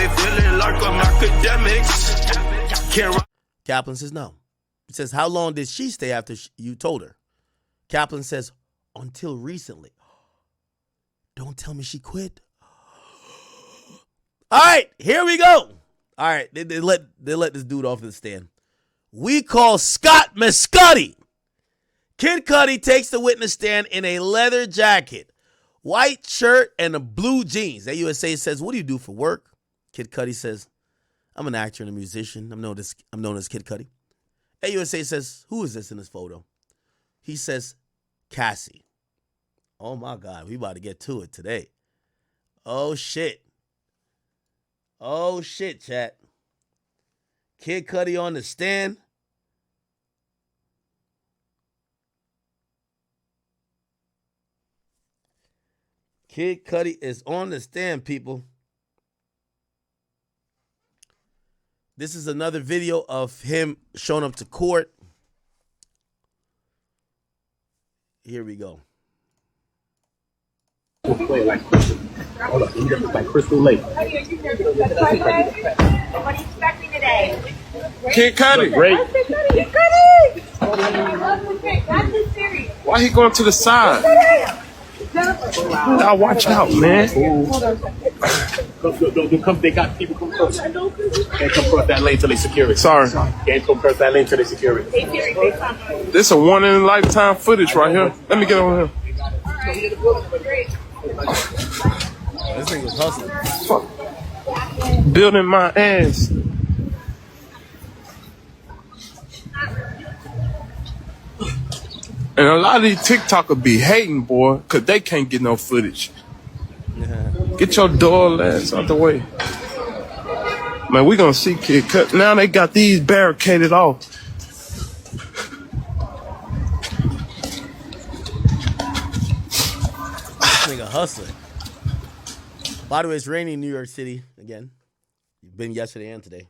me feeling like I'm academics. Kaplan says no. He says, how long did she stay after you told her? Kaplan says, until recently. Don't tell me she quit. All right, here we go. All right, they let this dude off the stand. We call Scott Mescudi. Kid Cudi takes the witness stand in a leather jacket, white shirt, and a blue jeans. AUSA says, what do you do for work? Kid Cudi says, I'm an actor and a musician. I'm known as Kid Cudi. AUSA says, who is this in this photo? He says, Cassie. Oh, my God. We about to get to it today. Oh, shit. Oh, shit, chat. Kid Cudi on the stand. Kid Cudi is on the stand, people. This is another video of him showing up to court. Here we go. Play like crystal. Hold up, you like Crystal Lake. What are you expecting today? Kid Cudi. Great. Kid Cudi! That's just serious. Why he going to the side? Now watch out, man. Don't come. They got people come close. Can't come across that lane till they secure it. Sorry. Can't come across that lane till they secure it. This a one in a lifetime footage right here. Let me get on here. This thing was hustling. Fuck. Building my ass. And a lot of these TikTokers be hating, boy, because they can't get no footage. Get your door ass out the way. Man, we gonna see Kid Cudi. Now they got these barricaded off. This nigga hustling. By the way, it's raining in New York City again. It's been yesterday and today.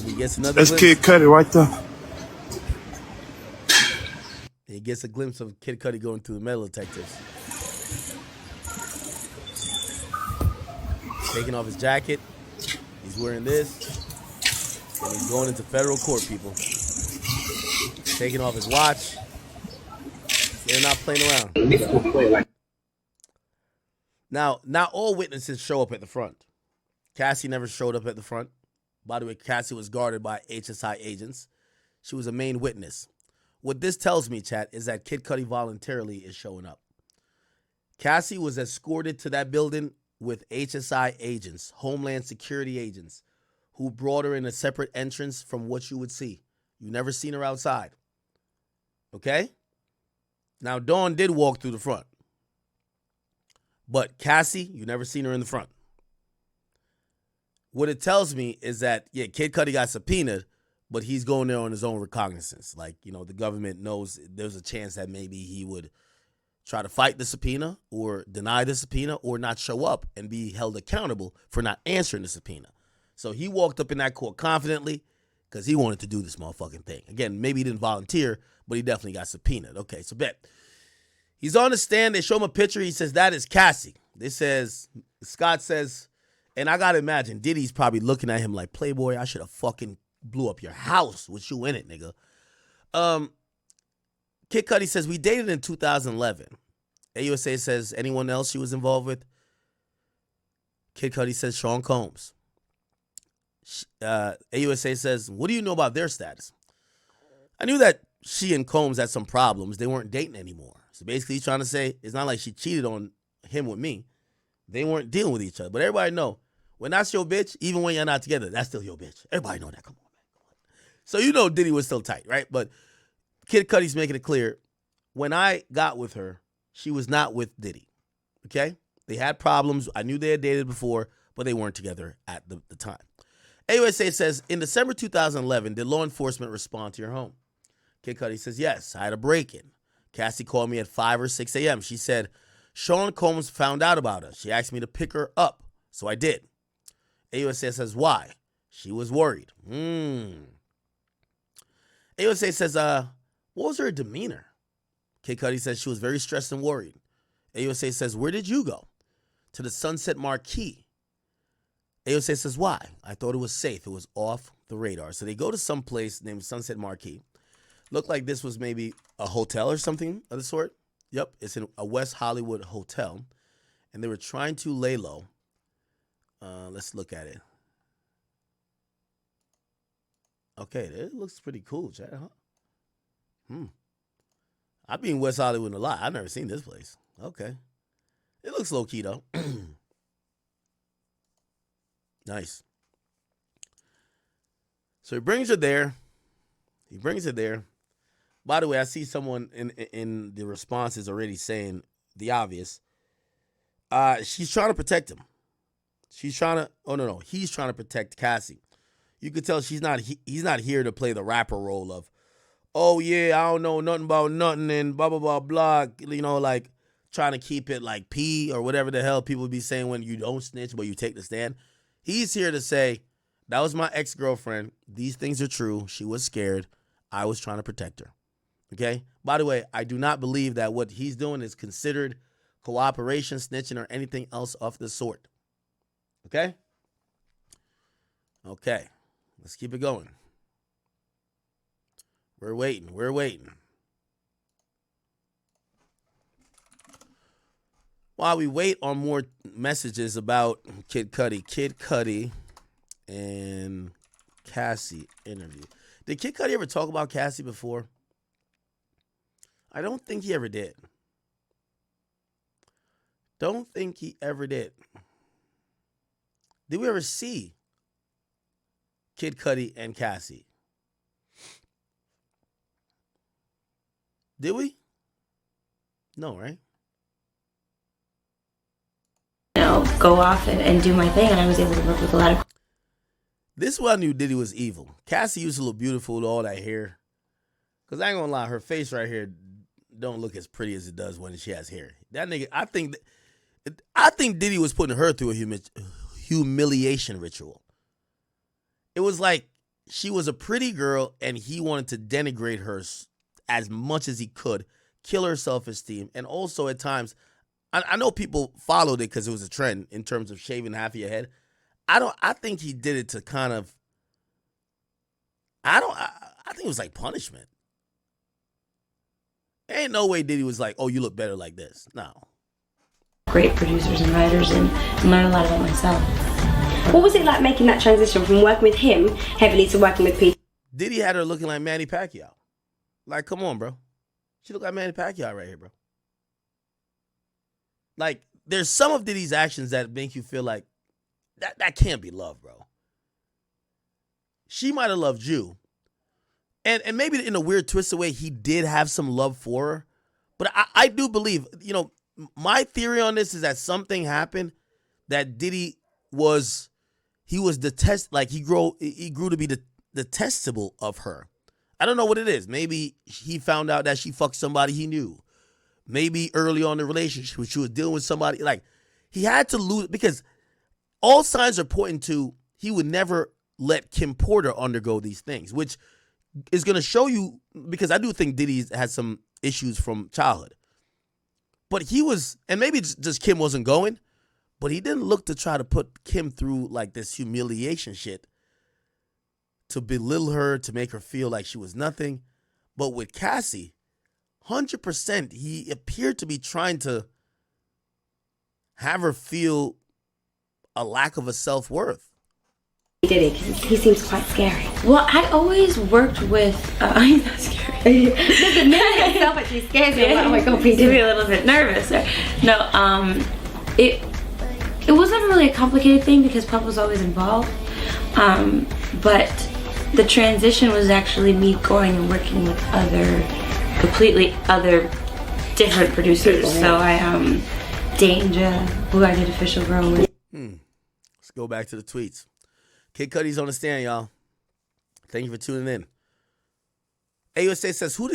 He gets another That's glimpse. Kid Cudi right there. He gets a glimpse of Kid Cudi going through the metal detectors. Taking off his jacket. He's wearing this. And he's going into federal court, people. Taking off his watch. They're not playing around. Now, not all witnesses show up at the front. Cassie never showed up at the front. By the way, Cassie was guarded by HSI agents. She was a main witness. What this tells me, chat, is that Kid Cudi voluntarily is showing up. Cassie was escorted to that building with HSI agents, Homeland Security agents, who brought her in a separate entrance from what you would see. You never seen her outside. Okay? Now, Dawn did walk through the front. But Cassie, you never seen her in the front. What it tells me is that, yeah, Kid Cudi got subpoenaed, but he's going there on his own recognizance. Like, you know, the government knows there's a chance that maybe he would try to fight the subpoena or deny the subpoena or not show up and be held accountable for not answering the subpoena. So he walked up in that court confidently because he wanted to do this motherfucking thing. Again, maybe he didn't volunteer, but he definitely got subpoenaed. Okay, so bet. He's on the stand. They show him a picture. He says, that is Cassie. Scott says, and I got to imagine, Diddy's probably looking at him like, Playboy, I should have fucking blew up your house with you in it, nigga. Kid Cudi says, we dated in 2011. AUSA says, anyone else she was involved with? Kid Cudi says, Sean Combs. AUSA says, what do you know about their status? I knew that she and Combs had some problems. They weren't dating anymore. So basically he's trying to say, it's not like she cheated on him with me. They weren't dealing with each other. But everybody know, when that's your bitch, even when you're not together, that's still your bitch. Everybody know that. Come on, man. Come on. So you know Diddy was still tight, right? But Kid Cudi's making it clear, when I got with her, she was not with Diddy, okay? They had problems. I knew they had dated before, but they weren't together at the time. AUSA says, in December 2011, did law enforcement respond to your home? Kid Cudi says, yes, I had a break-in. Cassie called me at 5 or 6 a.m. She said, Sean Combs found out about us. She asked me to pick her up, so I did. AUSA says, why? She was worried. AUSA says, what was her demeanor? Kid Cudi says she was very stressed and worried. AUSA says, where did you go? To the Sunset Marquee. AUSA says, why? I thought it was safe. It was off the radar. So they go to some place named Sunset Marquee. Looked like this was maybe a hotel or something of the sort. Yep, it's in a West Hollywood hotel. And they were trying to lay low. Let's look at it. Okay, it looks pretty cool, Chad, huh? I've been in West Hollywood a lot. I've never seen this place. Okay. It looks low-key, though. Nice. So he brings her there. By the way, I see someone in the responses already saying the obvious. She's trying to protect him. He's trying to protect Cassie. You could tell he's not here to play the rapper role of, oh yeah, I don't know nothing about nothing and blah, blah, blah, blah. You know, like trying to keep it like P or whatever the hell people be saying when you don't snitch but you take the stand. He's here to say, that was my ex-girlfriend. These things are true. She was scared. I was trying to protect her. Okay? By the way, I do not believe that what he's doing is considered cooperation, snitching, or anything else of the sort. Okay? Okay. Let's keep it going. We're waiting. While we wait on more messages about Kid Cudi and Cassie interview. Did Kid Cudi ever talk about Cassie before? I don't think he ever did. Don't think he ever did. Did we ever see Kid Cudi and Cassie? Did we? No, right? Go off and do my thing, and I was able to work with a lot of. This is why I knew Diddy was evil. Cassie used to look beautiful with all that hair. Because I ain't gonna lie, her face right here don't look as pretty as it does when she has hair. That nigga, I think Diddy was putting her through a humiliation ritual. It was like she was a pretty girl and he wanted to denigrate her as much as he could, kill her self-esteem, and also at times, I know people followed it because it was a trend in terms of shaving half of your head. I think he did it to kind of, I think it was like punishment. Ain't no way Diddy was like, oh, you look better like this. No. Great producers and writers and learn a lot about myself. What was it like making that transition from working with him heavily to working with people? Diddy had her looking like Manny Pacquiao. Like, come on, bro. She look like Manny Pacquiao right here, bro. Like, there's some of Diddy's actions that make you feel like that can't be love, bro. She might have loved you. And maybe in a weird twisted way, he did have some love for her. But I do believe, you know, my theory on this is that something happened that Diddy he grew to be detestable of her. I don't know what it is. Maybe he found out that she fucked somebody he knew. Maybe early on in the relationship, she was dealing with somebody. Like, he had to lose, because all signs are pointing to he would never let Kim Porter undergo these things, which is going to show you, because I do think Diddy has some issues from childhood. But he was, and maybe just Kim wasn't going, but he didn't look to try to put Kim through like this humiliation shit to belittle her, to make her feel like she was nothing. But with Cassie, 100%, he appeared to be trying to have her feel a lack of a self-worth. Diddy, because he seems quite scary. Well, I always worked with. He's not scary. The man itself actually scares me. Oh my god, please do be a little bit nervous. No, it wasn't really a complicated thing because Pup was always involved. But the transition was actually me going and working with completely other different producers. So Danger, who I did Official Girl with. Let's go back to the tweets. Kid Cudi's on the stand, y'all. Thank you for tuning in. AUSA says, who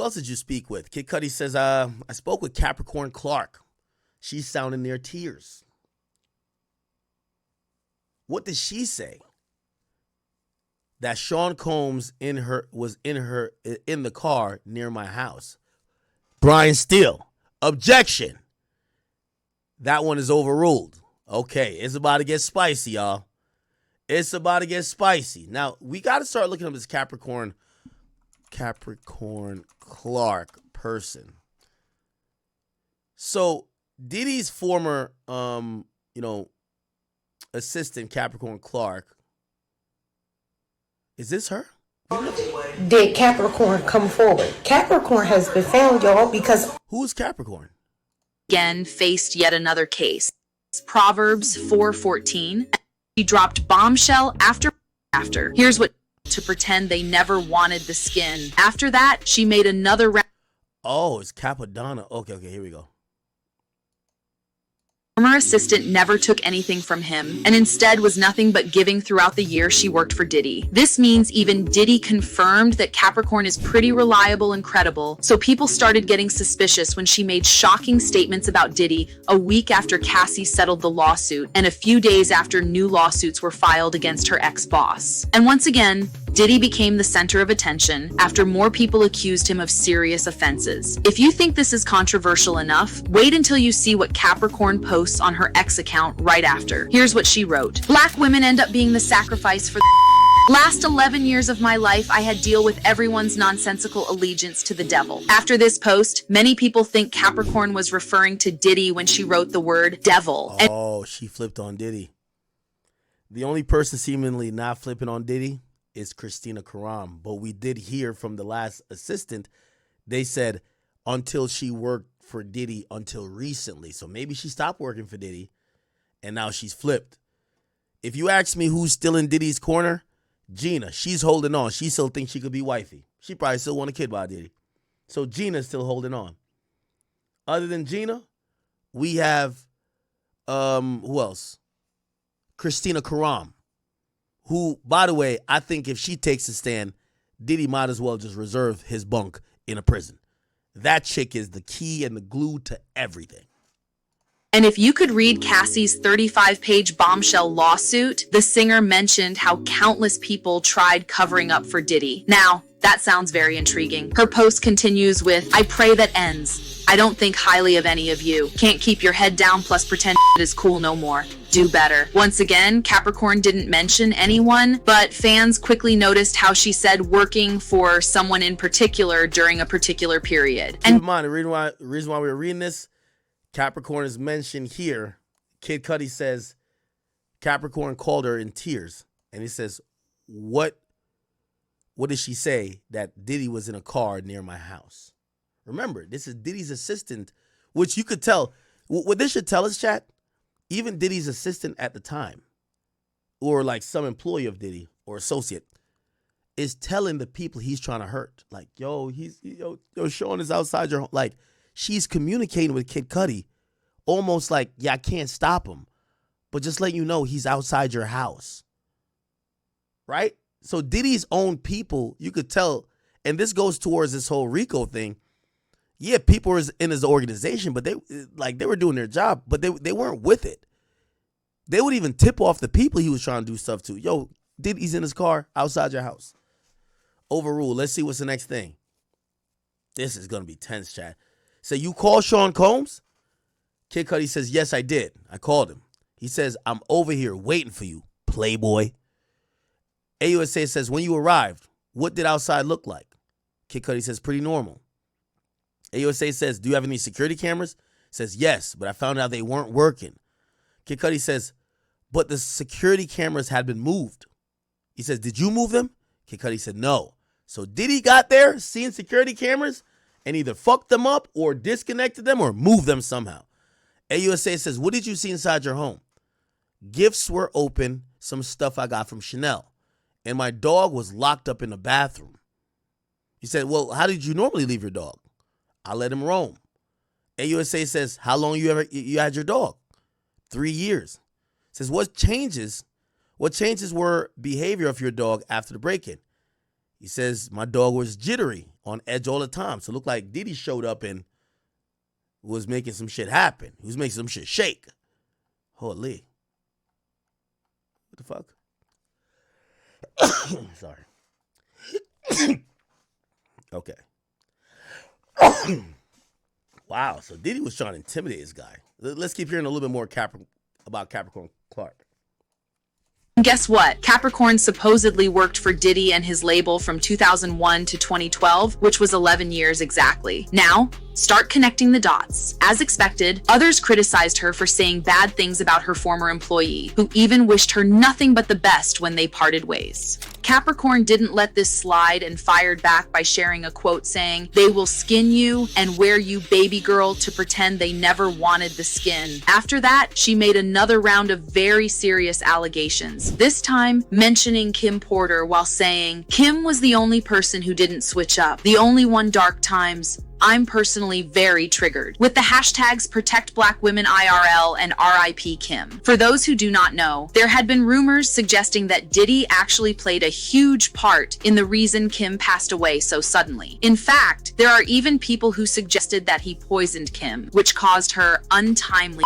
else did you speak with? Kid Cudi says, I spoke with Capricorn Clark. She's sounding near tears. What did she say? That Sean Combs was in the car near my house. Brian Steele. Objection. That one is overruled. Okay, it's about to get spicy, y'all. It's about to get spicy. Now, we got to start looking up this Capricorn Clark person. So, Diddy's former, assistant, Capricorn Clark. Is this her? Did Capricorn come forward? Capricorn has been found, y'all, because... Who's Capricorn? Again faced yet another case. Proverbs 4:14. He dropped bombshell after. Here's what to pretend they never wanted the skin. After that, she made another round. Oh, it's Capadonna. Okay, here we go. Former assistant never took anything from him and instead was nothing but giving throughout the year she worked for Diddy. This means even Diddy confirmed that Capricorn is pretty reliable and credible, so people started getting suspicious when she made shocking statements about Diddy a week after Cassie settled the lawsuit and a few days after new lawsuits were filed against her ex-boss. And once again, Diddy became the center of attention after more people accused him of serious offenses. If you think this is controversial enough, wait until you see what Capricorn posts on her ex account right after. Here's what she wrote. Black women end up being the sacrifice for last 11 years of my life, I had deal with everyone's nonsensical allegiance to the devil. After this post, many people think Capricorn was referring to Diddy when she wrote the word devil. Oh, she flipped on Diddy. The only person seemingly not flipping on Diddy is Christina Karam. But we did hear from the last assistant, they said until she worked for Diddy until recently. So maybe she stopped working for Diddy and now she's flipped. If you ask me who's still in Diddy's corner, Gina, she's holding on. She still thinks she could be wifey. She probably still want a kid by Diddy. So Gina's still holding on. Other than Gina, we have, who else? Christina Karam, who, by the way, I think if she takes a stand, Diddy might as well just reserve his bunk in a prison. That chick is the key and the glue to everything. And if you could read Cassie's 35-page bombshell lawsuit, the singer mentioned how countless people tried covering up for Diddy. Now, that sounds very intriguing. Her post continues with, I pray that ends. I don't think highly of any of you. Can't keep your head down plus pretend it is cool no more. Do better. Once again, Capricorn didn't mention anyone, but fans quickly noticed how she said working for someone in particular during a particular period. And keep in mind, the reason why we're reading this, Capricorn is mentioned here. Kid Cudi says Capricorn called her in tears. And he says, what did she say? That Diddy was in a car near my house. Remember, this is Diddy's assistant, which you could tell. What this should tell us, chat, even Diddy's assistant at the time, or like some employee of Diddy or associate, is telling the people he's trying to hurt. Like, yo, Sean is outside your home. Like, she's communicating with Kid Cudi almost like, yeah, I can't stop him, but just let you know he's outside your house. Right? So Diddy's own people, you could tell, and this goes towards this whole RICO thing. Yeah, people were in his organization, but they were doing their job, but they weren't with it. They would even tip off the people he was trying to do stuff to. Yo, Diddy's in his car outside your house. Overruled. Let's see what's the next thing. This is going to be tense, chat. So you call Sean Combs? Kid Cudi says, yes, I did. I called him. He says, I'm over here waiting for you, playboy. AUSA says, when you arrived, what did outside look like? Kid Cudi says, pretty normal. AUSA says, do you have any security cameras? Says, yes, but I found out they weren't working. Kid Cudi says, but the security cameras had been moved. He says, did you move them? Kid Cudi said, no. So Diddy got there, seeing security cameras, and either fucked them up or disconnected them or moved them somehow. AUSA says, what did you see inside your home? Gifts were open, some stuff I got from Chanel. And my dog was locked up in the bathroom. He said, well, how did you normally leave your dog? I let him roam. AUSA says, how long you had your dog? 3 years. Says, what changes were behavior of your dog after the break-in? He says, my dog was jittery, on edge all the time. So it looked like Diddy showed up and was making some shit happen. He was making some shit shake. Holy. What the fuck? Sorry. Okay. Wow, so Diddy was trying to intimidate this guy. Let's keep hearing a little bit more about Capricorn Clark. Guess what? Capricorn supposedly worked for Diddy and his label from 2001 to 2012, which was 11 years exactly. Now, start connecting the dots. As expected, others criticized her for saying bad things about her former employee, who even wished her nothing but the best when they parted ways. Capricorn didn't let this slide and fired back by sharing a quote saying, "They will skin you and wear you baby girl to pretend they never wanted the skin." After that, she made another round of very serious allegations, this time mentioning Kim Porter while saying, "Kim was the only person who didn't switch up, the only one dark times. I'm personally very triggered," with the hashtags Protect Black Women IRL and RIP Kim. For those who do not know, there had been rumors suggesting that Diddy actually played a huge part in the reason Kim passed away so suddenly. In fact, there are even people who suggested that he poisoned Kim, which caused her untimely.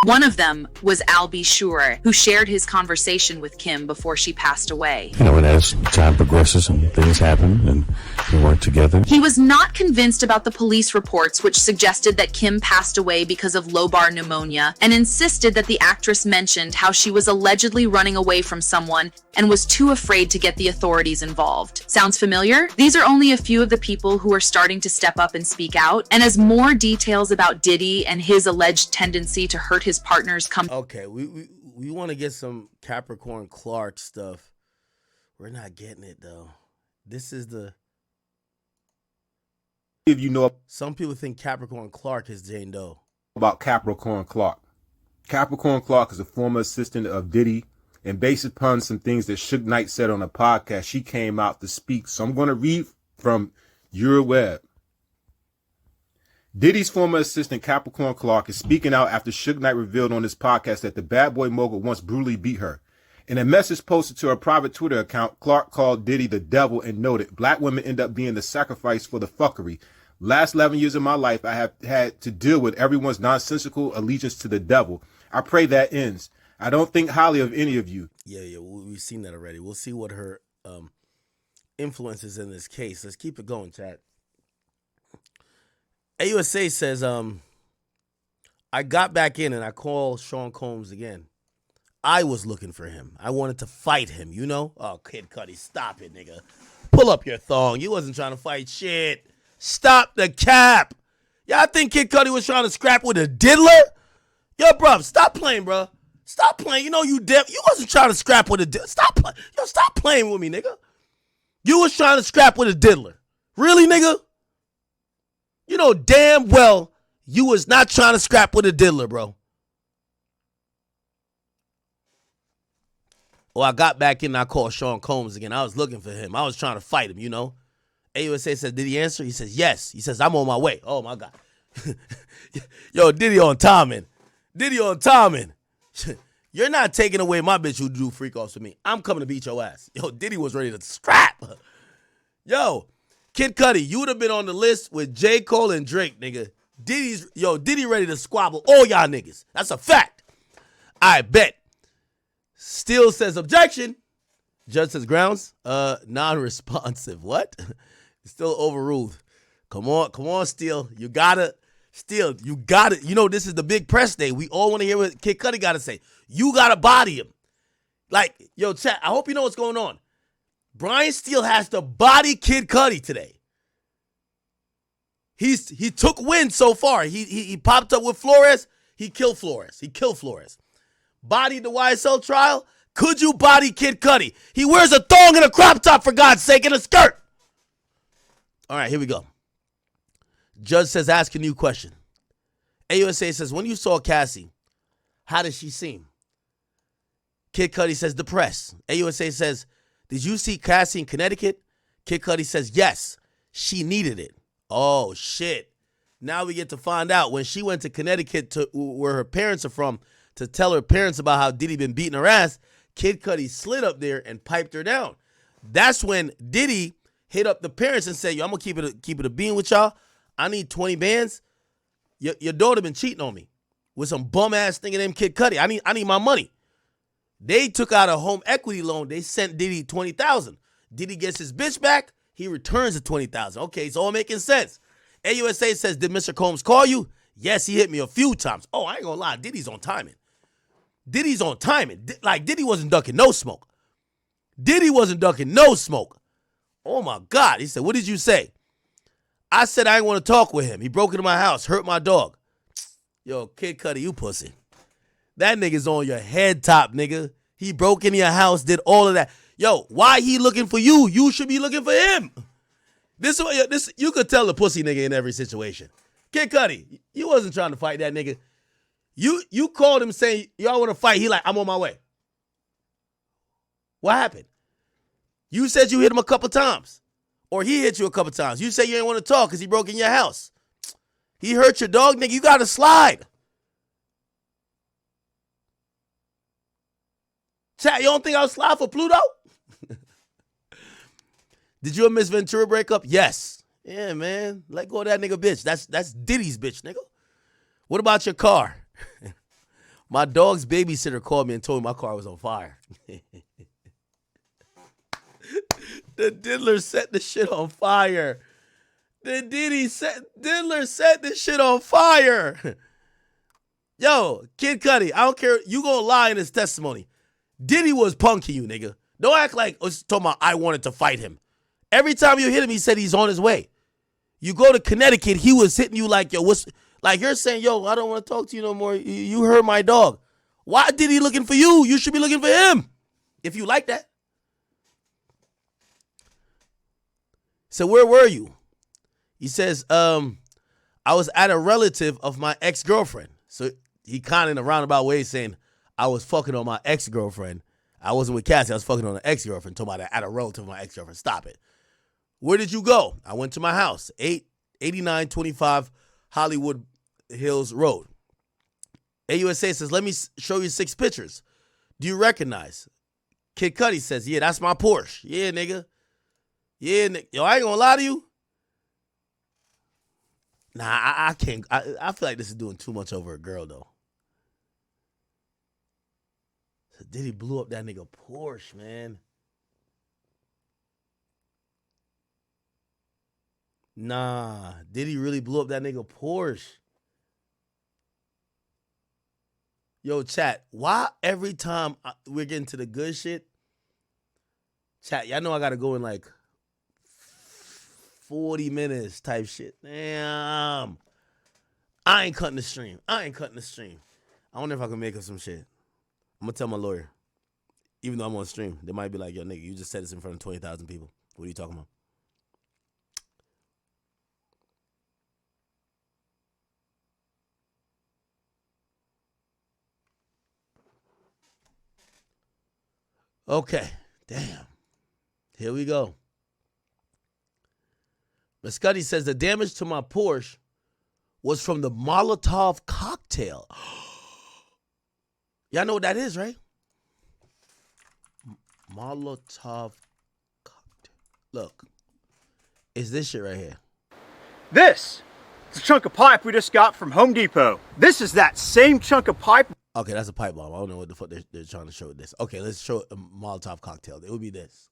One of them was Albie Shure, who shared his conversation with Kim before she passed away. And as time progresses and things happen and we work together. He was not convinced about the police reports which suggested that Kim passed away because of lobar pneumonia and insisted that the actress mentioned how she was allegedly running away from someone and was too afraid to get the authorities involved. Sounds familiar? These are only a few of the people who are starting to step up and speak out, and as more details about Diddy and his alleged tendency to hurt his partners come. Okay, we want to get some Capricorn Clark stuff. We're not getting it though. This is the. If you know, some people think Capricorn Clark is Jane Doe. About Capricorn Clark. Capricorn Clark is a former assistant of Diddy, and based upon some things that Suge Knight said on a podcast, she came out to speak. So I'm going to read from your web. Diddy's former assistant Capricorn Clark is speaking out after Suge Knight revealed on his podcast that the bad boy mogul once brutally beat her. In a message posted to her private Twitter account, Clark called Diddy the devil and noted, "Black women end up being the sacrifice for the fuckery. Last 11 years of my life, I have had to deal with everyone's nonsensical allegiance to the devil. I pray that ends. I don't think highly of any of you." Yeah, we've seen that already. We'll see what her influence is in this case. Let's keep it going, chat. AUSA says, I got back in and I called Sean Combs again. I was looking for him. I wanted to fight him, you know? Oh, Kid Cudi, stop it, nigga. Pull up your thong. You wasn't trying to fight shit. Stop the cap. Y'all think Kid Cudi was trying to scrap with a diddler? Yo, bruv, stop playing, bro. Stop playing. You know you wasn't trying to scrap with a diddler. Stop playing. Yo, stop playing with me, nigga. You was trying to scrap with a diddler. Really, nigga? You know damn well you was not trying to scrap with a diddler, bro. Well, I got back in and I called Sean Combs again. I was looking for him. I was trying to fight him, you know. AUSA said, did he answer? He says, yes. He says, I'm on my way. Oh, my God. Yo, Diddy on timing. Diddy on timing. You're not taking away my bitch who do freak offs with me. I'm coming to beat your ass. Yo, Diddy was ready to scrap. Yo, Kid Cudi, you would have been on the list with J. Cole and Drake, nigga. Diddy ready to squabble all y'all niggas. That's a fact. I bet. Still says objection. Judge says grounds. Non-responsive. What? Still overruled. Come on, Steele. You gotta. You know, this is the big press day. We all want to hear what Kid Cudi got to say. You got to body him. Like, yo, chat, I hope you know what's going on. Brian Steele has to body Kid Cudi today. He took win so far. He popped up with Flores. He killed Flores. Bodied the YSL trial. Could you body Kid Cudi? He wears a thong and a crop top, for God's sake, and a skirt. All right, here we go. Judge says, ask a new question. AUSA says, when you saw Cassie, how did she seem? Kid Cudi says, depressed. AUSA says, did you see Cassie in Connecticut? Kid Cudi says, yes, she needed it. Oh, shit. Now we get to find out when she went to Connecticut, to where her parents are from, to tell her parents about how Diddy been beating her ass. Kid Cudi slid up there and piped her down. That's when Diddy hit up the parents and said, yo, I'm going to keep it a bean with y'all. I need 20 bands. Your daughter been cheating on me with some bum-ass thing named Kid Cudi. I need my money. They took out a home equity loan. They sent Diddy $20,000. Diddy gets his bitch back. He returns the $20,000. Okay, it's all making sense. AUSA says, did Mr. Combs call you? Yes, he hit me a few times. Oh, I ain't gonna lie. Diddy's on timing. Diddy's on timing. Like, Diddy wasn't ducking no smoke. Diddy wasn't ducking no smoke. Oh, my God. He said, what did you say? I said I ain't want to talk with him. He broke into my house, hurt my dog. Yo, Kid Cudi, you pussy. That nigga's on your head top, nigga. He broke into your house, did all of that. Yo, why he looking for you? You should be looking for him. This you could tell the pussy nigga in every situation. Kid Cudi, you wasn't trying to fight that nigga. You called him saying, y'all want to fight. He like, I'm on my way. What happened? You said you hit him a couple times. Or he hit you a couple times. You say you ain't want to talk because he broke in your house. He hurt your dog, nigga. You got to slide. Chat, you don't think I'll slide for Pluto? Did you and Miss Ventura break up? Yes. Yeah, man. Let go of that nigga bitch. That's Diddy's bitch, nigga. What about your car? My dog's babysitter called me and told me my car was on fire. The diddler set the shit on fire. Diddler set this shit on fire. Yo, Kid Cudi, I don't care. You gonna lie in his testimony. Diddy was punking you, nigga. Don't act like it's talking about I wanted to fight him. Every time you hit him, he said he's on his way. You go to Connecticut, he was hitting you like, yo, what's like you're saying, yo, I don't want to talk to you no more. You hurt my dog. Why Diddy looking for you? You should be looking for him. If you like that. So where were you? He says, I was at a relative of my ex-girlfriend. So he kind of in a roundabout way saying, I was fucking on my ex-girlfriend. I wasn't with Cassie. I was fucking on an ex-girlfriend. Talking about at a relative of my ex-girlfriend. Stop it. Where did you go? I went to my house, 8925 Hollywood Hills Road. AUSA says, let me show you 6 pictures. Do you recognize? Kid Cudi says, yeah, that's my Porsche. Yeah, nigga. Yeah, nigga. Yo, I ain't gonna lie to you. Nah, I can't. I feel like this is doing too much over a girl, though. So Diddy blew up that nigga Porsche, man. Nah, Diddy really blew up that nigga Porsche. Yo, chat, why every time we're getting to the good shit, chat, y'all know I gotta go in like 40 minutes type shit. Damn. I ain't cutting the stream. I wonder if I can make up some shit. I'm gonna tell my lawyer. Even though I'm on stream, they might be like, yo, nigga, you just said this in front of 20,000 people. What are you talking about? Okay, damn. Here we go. Miss Cudi says the damage to my Porsche was from the Molotov cocktail. Y'all know what that is, right? Molotov cocktail. Look, it's this shit right here. This is a chunk of pipe we just got from Home Depot. This is that same chunk of pipe. Okay, that's a pipe bomb. I don't know what the fuck they're trying to show with this. Okay, let's show a Molotov cocktail. It would be this.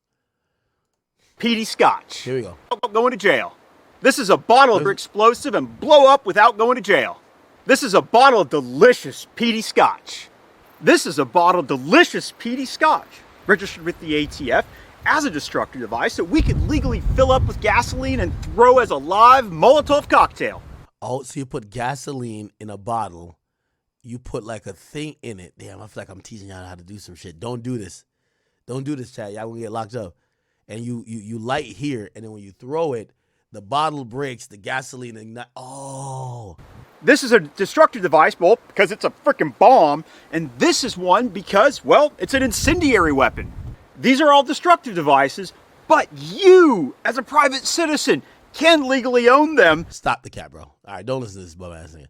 Peaty Scotch. Here we go. Going to jail. This is a bottle of explosive and blow up without going to jail. This is a bottle of delicious peaty Scotch. This is a bottle of delicious peaty Scotch, registered with the ATF as a destructive device that we could legally fill up with gasoline and throw as a live Molotov cocktail. Oh, so you put gasoline in a bottle. You put like a thing in it. Damn, I feel like I'm teaching y'all how to do some shit. Don't do this. Don't do this, chat. Y'all gonna get locked up. And you light here, and then when you throw it, the bottle breaks, the gasoline ignites. Oh. This is a destructive device, well, because it's a freaking bomb. And this is one because, well, it's an incendiary weapon. These are all destructive devices, but you, as a private citizen, can legally own them. Stop the cat, bro. All right, don't listen to this bum ass thing.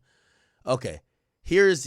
Okay, here's.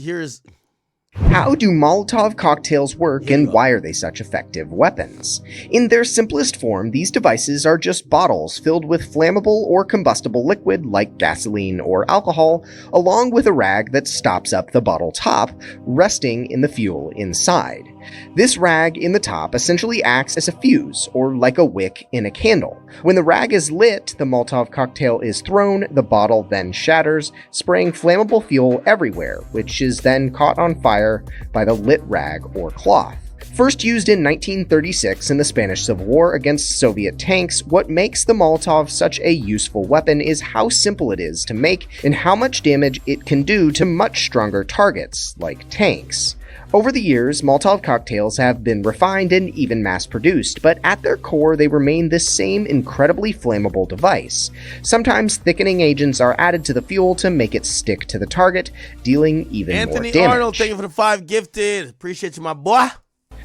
How do Molotov cocktails work and why are they such effective weapons? In their simplest form, these devices are just bottles filled with flammable or combustible liquid like gasoline or alcohol, along with a rag that stops up the bottle top, resting in the fuel inside. This rag in the top essentially acts as a fuse, or like a wick in a candle. When the rag is lit, the Molotov cocktail is thrown, the bottle then shatters, spraying flammable fuel everywhere, which is then caught on fire by the lit rag or cloth. First used in 1936 in the Spanish Civil War against Soviet tanks, what makes the Molotov such a useful weapon is how simple it is to make and how much damage it can do to much stronger targets, like tanks. Over the years, Molotov cocktails have been refined and even mass-produced, but at their core they remain the same incredibly flammable device. Sometimes thickening agents are added to the fuel to make it stick to the target, dealing even more damage. Anthony Arnold, thank you for the 5 gifted. Appreciate you, my boy.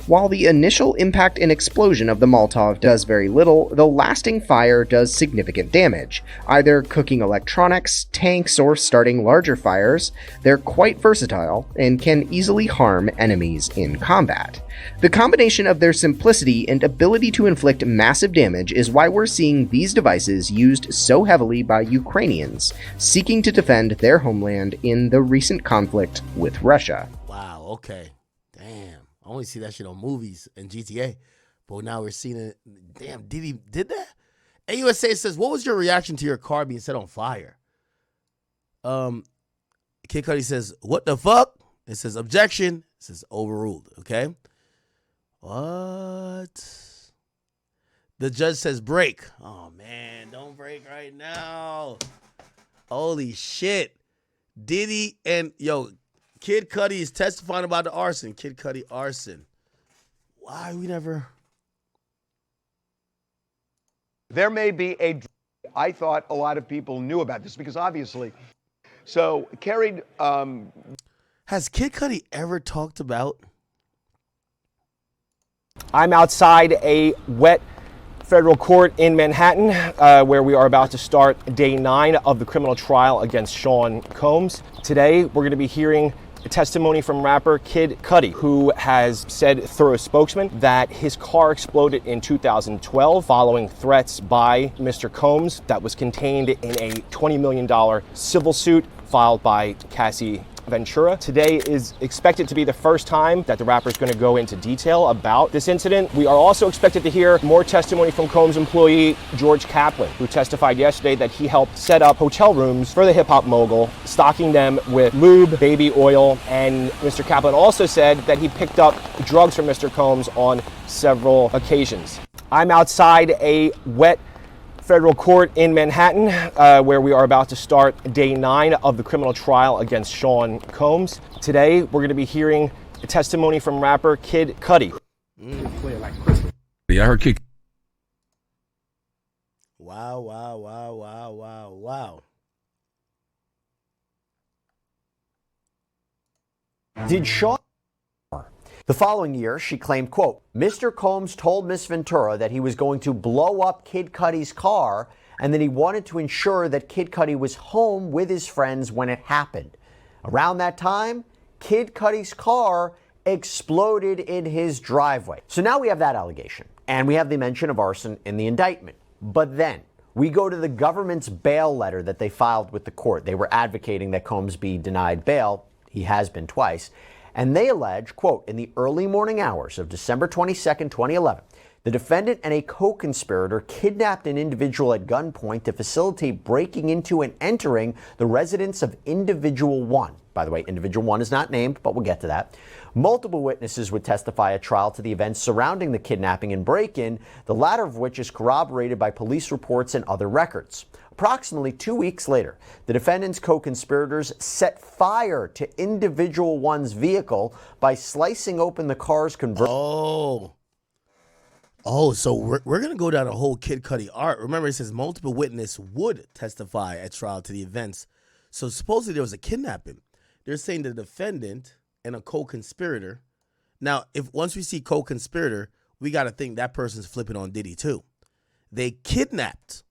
While the initial impact and explosion of the Molotov does very little, the lasting fire does significant damage, either cooking electronics, tanks, or starting larger fires. They're quite versatile and can easily harm enemies in combat. The combination of their simplicity and ability to inflict massive damage is why we're seeing these devices used so heavily by Ukrainians seeking to defend their homeland in the recent conflict with Russia. Wow, okay. Damn. I only see that shit on movies and GTA, but now we're seeing it. Damn, Diddy did that? AUSA says, what was your reaction to your car being set on fire? Kid Cudi says, what the fuck? It says, objection. It says, overruled, okay? What? The judge says, break. Oh, man, don't break right now. Holy shit. Diddy and, Kid Cudi is testifying about the arson. Kid Cudi arson. Why we never... There may be I thought a lot of people knew about this because obviously... So, carried... Has Kid Cudi ever talked about... I'm outside a wet federal court in Manhattan, where we are about to start day 9 of the criminal trial against Sean Combs. Today, we're going to be hearing a testimony from rapper Kid Cudi, who has said through a spokesman that his car exploded in 2012 following threats by Mr. Combs that was contained in a $20 million civil suit filed by Cassie Ventura. Today is expected to be the first time that the rapper is going to go into detail about this incident. We are also expected to hear more testimony from Combs employee George Kaplan, who testified yesterday that he helped set up hotel rooms for the hip-hop mogul, stocking them with lube, baby oil, and Mr. Kaplan also said that he picked up drugs from Mr. Combs on several occasions. I'm outside a wet federal court in Manhattan, where we are about to start day 9 of the criminal trial against Sean Combs. Today, we're going to be hearing a testimony from rapper Kid Cudi. Yeah, I heard Kid. Wow. Did Sean... The following year, she claimed, quote, Mr. Combs told Miss Ventura that he was going to blow up Kid Cudi's car and that he wanted to ensure that Kid Cudi was home with his friends when it happened. Around that time, Kid Cudi's car exploded in his driveway. So now we have that allegation, and we have the mention of arson in the indictment. But then we go to the government's bail letter that they filed with the court. They were advocating that Combs be denied bail. He has been twice. And they allege, quote, in the early morning hours of December 22nd, 2011, the defendant and a co-conspirator kidnapped an individual at gunpoint to facilitate breaking into and entering the residence of Individual 1. By the way, Individual 1 is not named, but we'll get to that. Multiple witnesses would testify at trial to the events surrounding the kidnapping and break-in, the latter of which is corroborated by police reports and other records. Approximately 2 weeks later, the defendant's co-conspirators set fire to Individual 1's vehicle by slicing open the car's convertible. So we're going to go down a whole Kid Cudi art. Remember, it says multiple witnesses would testify at trial to the events. So supposedly there was a kidnapping. They're saying the defendant and a co-conspirator. Now, once we see co-conspirator, we got to think that person's flipping on Diddy too. They kidnapped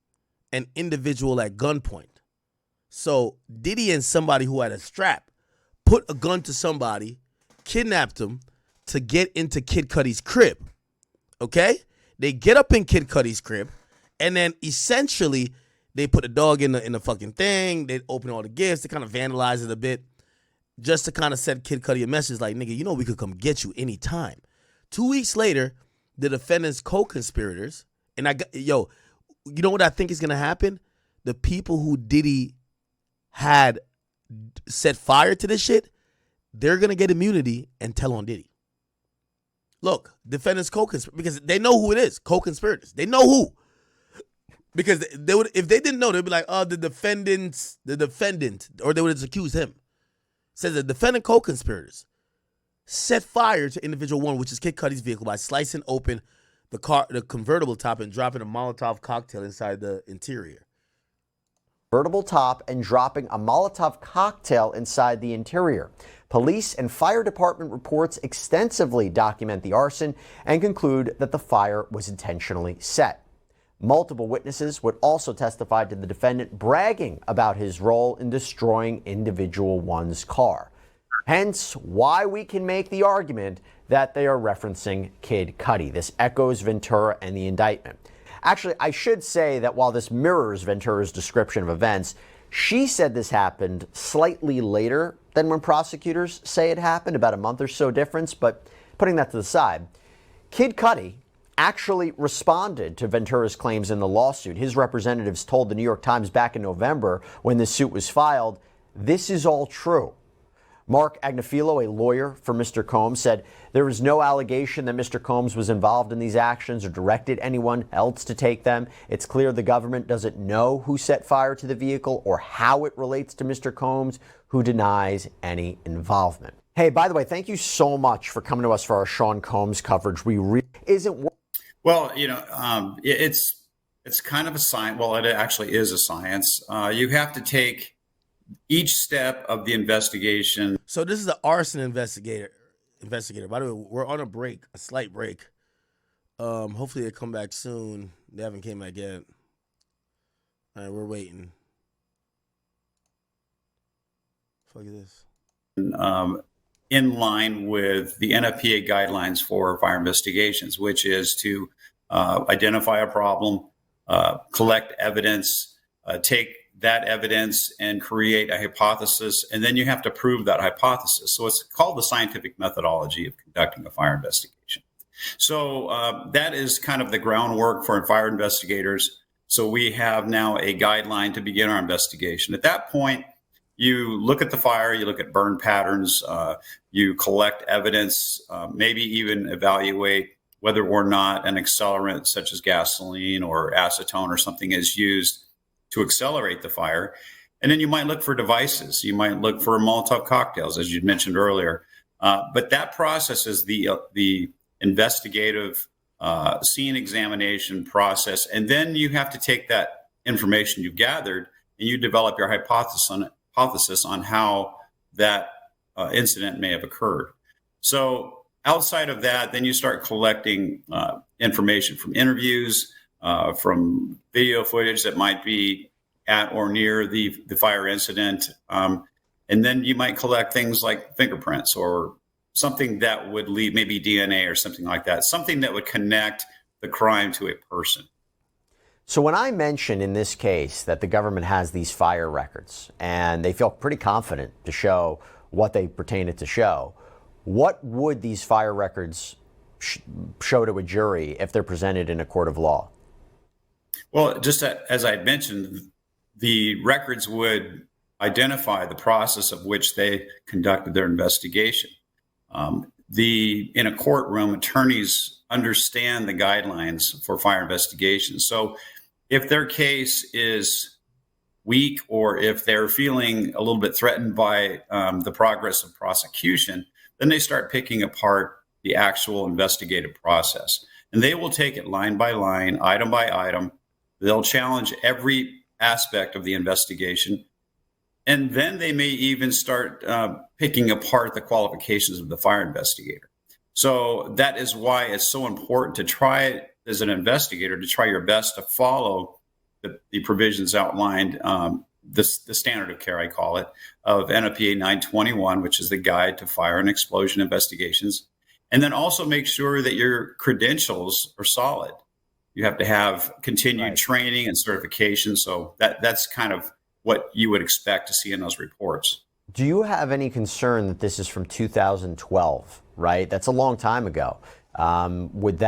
an individual at gunpoint. So Diddy and somebody who had a strap put a gun to somebody, kidnapped him to get into Kid Cudi's crib. Okay? They get up in Kid Cudi's crib, and then essentially they put a dog in the fucking thing. They open all the gifts. They kind of vandalize it a bit just to kind of send Kid Cudi a message like, nigga, you know we could come get you anytime. 2 weeks later, the defendant's co-conspirators, and you know what I think is going to happen? The people who Diddy had set fire to this shit, they're going to get immunity and tell on Diddy. Look, defendants co-conspirators, because they know who it is, co-conspirators. They know who. Because they would, if they didn't know, they'd be like, oh, the defendant, or they would just accuse him. It says the defendant co-conspirators set fire to individual one, which is Kid Cudi's vehicle, by slicing open the convertible top and dropping a Molotov cocktail inside the interior. Convertible top and dropping a Molotov cocktail inside the interior. Police and fire department reports extensively document the arson and conclude that the fire was intentionally set. Multiple witnesses would also testify to the defendant bragging about his role in destroying individual one's car. Hence, why we can make the argument that they are referencing Kid Cudi. This echoes Ventura and the indictment. Actually, I should say that while this mirrors Ventura's description of events, she said this happened slightly later than when prosecutors say it happened, about a month or so difference. But putting that to the side, Kid Cudi actually responded to Ventura's claims in the lawsuit. His representatives told the New York Times back in November, when this suit was filed, this is all true. Mark Agnifilo, a lawyer for Mr. Combs, said there is no allegation that Mr. Combs was involved in these actions or directed anyone else to take them. It's clear the government doesn't know who set fire to the vehicle or how it relates to Mr. Combs, who denies any involvement. Hey, by the way, thank you so much for coming to us for our Sean Combs coverage. Well, it's kind of a science. Well, it actually is a science. You have to take each step of the investigation. So this is the arson investigator. By the way, we're on a break, a slight break. Hopefully they come back soon. They haven't came back yet. All right, we're waiting. Fuck is this? In line with the NFPA guidelines for fire investigations, which is to identify a problem, collect evidence, take that evidence and create a hypothesis, and then you have to prove that hypothesis. So it's called the scientific methodology of conducting a fire investigation. So that is kind of the groundwork for fire investigators. So we have now a guideline to begin our investigation. At that point, you look at the fire, you look at burn patterns, you collect evidence, maybe even evaluate whether or not an accelerant such as gasoline or acetone or something is used to accelerate the fire. And then you might look for devices. You might look for Molotov cocktails, as you mentioned earlier. But that process is the investigative scene examination process. And then you have to take that information you've gathered and you develop your hypothesis on how that incident may have occurred. So outside of that, then you start collecting information from interviews, from video footage that might be at or near the fire incident. And then you might collect things like fingerprints or something that would leave, maybe DNA or something like that, something that would connect the crime to a person. So when I mentioned in this case that the government has these fire records and they feel pretty confident to show what they pertain it to show, what would these fire records show to a jury if they're presented in a court of law? Well, just as I mentioned, the records would identify the process of which they conducted their investigation. In a courtroom, attorneys understand the guidelines for fire investigations. So if their case is weak or if they're feeling a little bit threatened by the progress of prosecution, then they start picking apart the actual investigative process. And they will take it line by line, item by item. They'll challenge every aspect of the investigation. And then they may even start picking apart the qualifications of the fire investigator. So that is why it's so important to try, as an investigator, to try your best to follow the provisions outlined, the standard of care, I call it, of NFPA 921, which is the guide to fire and explosion investigations. And then also make sure that your credentials are solid. You have to have continued training and certification. So that's kind of what you would expect to see in those reports. Do you have any concern that this is from 2012, right? That's a long time ago. Would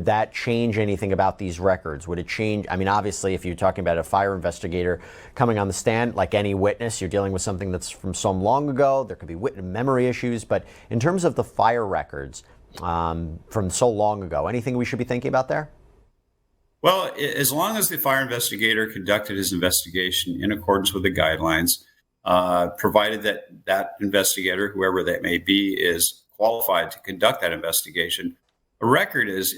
that change anything about these records? Would it change? I mean, obviously, if you're talking about a fire investigator coming on the stand, like any witness, you're dealing with something that's from so long ago. There could be witness memory issues. But in terms of the fire records from so long ago, anything we should be thinking about there? Well, as long as the fire investigator conducted his investigation in accordance with the guidelines, provided that that investigator, whoever that may be, is qualified to conduct that investigation, a record is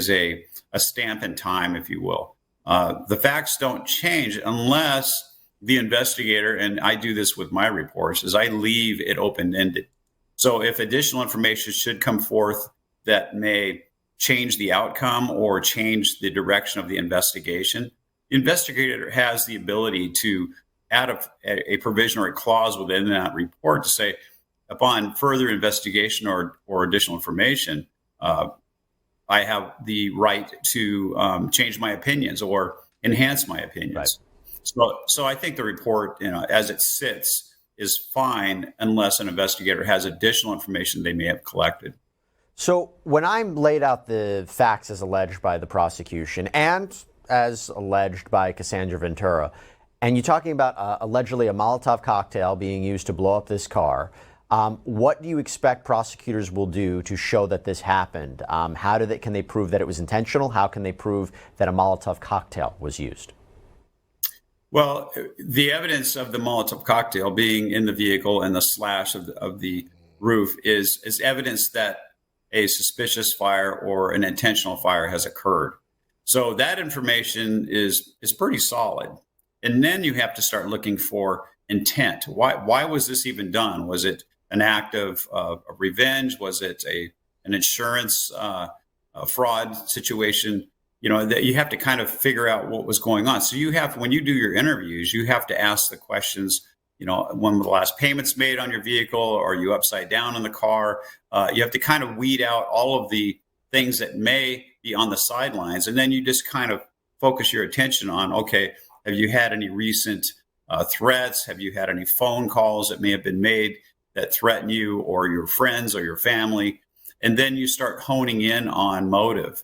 a stamp in time, if you will. The facts don't change unless the investigator, and I do this with my reports, is I leave it open-ended. So if additional information should come forth that may change the outcome or change the direction of the investigation, the investigator has the ability to add a provision or a clause within that report to say, upon further investigation or additional information, I have the right to change my opinions or enhance my opinions. Right. So I think the report, as it sits, is fine unless an investigator has additional information they may have collected. So when I'm laid out the facts as alleged by the prosecution and as alleged by Cassandra Ventura, and you're talking about allegedly a Molotov cocktail being used to blow up this car, what do you expect prosecutors will do to show that this happened? Can they prove that it was intentional? How can they prove that a Molotov cocktail was used? Well, the evidence of the Molotov cocktail being in the vehicle and the slash of the roof is evidence that a suspicious fire or an intentional fire has occurred. So that information is pretty solid. And then you have to start looking for intent. Why was this even done? Was it an act of revenge? Was it an insurance fraud situation? That you have to kind of figure out what was going on. So when you do your interviews, you have to ask the questions, when were the last payments made on your vehicle? Are you upside down in the car? You have to kind of weed out all of the things that may be on the sidelines. And then you just kind of focus your attention on, okay, have you had any recent threats? Have you had any phone calls that may have been made that threaten you or your friends or your family? And then you start honing in on motive.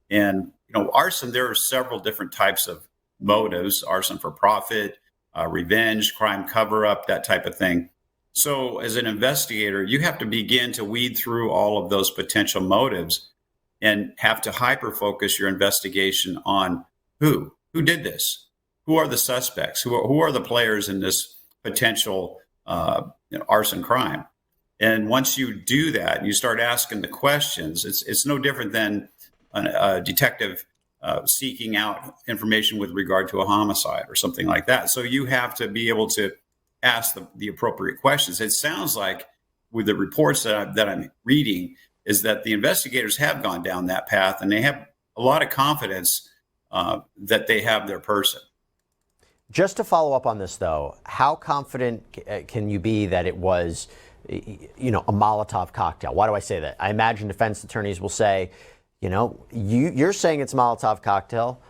And, arson, there are several different types of motives: arson for profit, revenge, crime cover-up, that type of thing. So as an investigator, you have to begin to weed through all of those potential motives and have to hyper-focus your investigation on who did this? Who are the suspects? Who are the players in this potential arson crime? And once you do that, you start asking the questions. It's no different than a detective seeking out information with regard to a homicide or something like that. So you have to be able to ask the appropriate questions. It sounds like with the reports that I'm reading is that the investigators have gone down that path and they have a lot of confidence that they have their person. Just to follow up on this, though, how confident can you be that it was, a Molotov cocktail? Why do I say that? I imagine defense attorneys will say, you're saying it's a Molotov cocktail.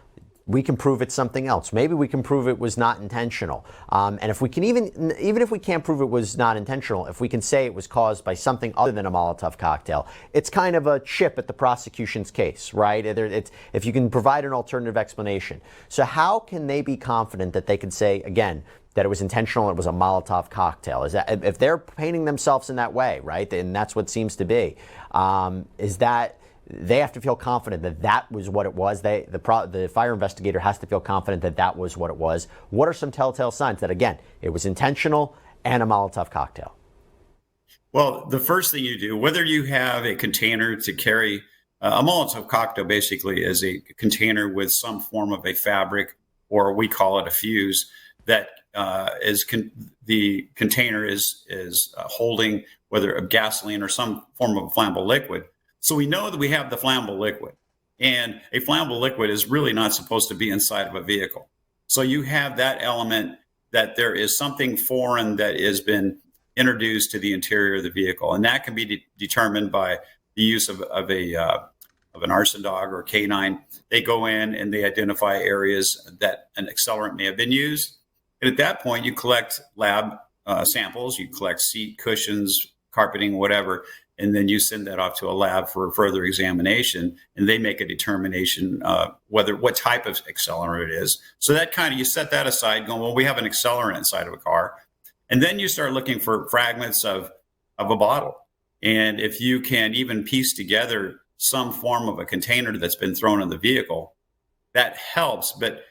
We can prove it's something else. Maybe we can prove it was not intentional. And if we can even if we can't prove it was not intentional, if we can say it was caused by something other than a Molotov cocktail, it's kind of a chip at the prosecution's case, right? If you can provide an alternative explanation. So how can they be confident that they can say, again, that it was intentional, it was a Molotov cocktail? Is that, if they're painting themselves in that way, right, and that's what seems to be, is that they have to feel confident that that was what it was. The fire investigator has to feel confident that that was what it was. What are some telltale signs that, again, it was intentional and a Molotov cocktail? Well, the first thing you do, whether you have a container to carry, a Molotov cocktail basically is a container with some form of a fabric, or we call it a fuse, that the container is holding whether a gasoline or some form of a flammable liquid. So we know that we have the flammable liquid, and a flammable liquid is really not supposed to be inside of a vehicle. So you have that element that there is something foreign that has been introduced to the interior of the vehicle, and that can be determined by the use of an arson dog or canine. They go in and they identify areas that an accelerant may have been used, and at that point you collect lab samples, you collect seat cushions, carpeting, whatever. and then you send that off to a lab for further examination, and they make a determination what type of accelerant it is. So that kind of, you set that aside, going, well, we have an accelerant inside of a car, and then you start looking for fragments of a bottle. And if you can even piece together some form of a container that's been thrown in the vehicle, that helps. But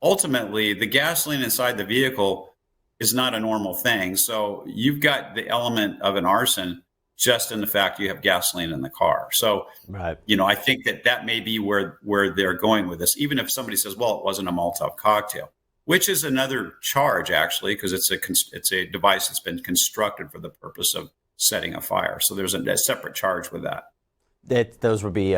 ultimately, the gasoline inside the vehicle is not a normal thing. So you've got the element of an arson just in the fact you have gasoline in the car. So, I think that may be where they're going with this. Even if somebody says, well, it wasn't a Molotov cocktail, which is another charge, actually, because it's a device that's been constructed for the purpose of setting a fire. So there's a separate charge with that. Those would be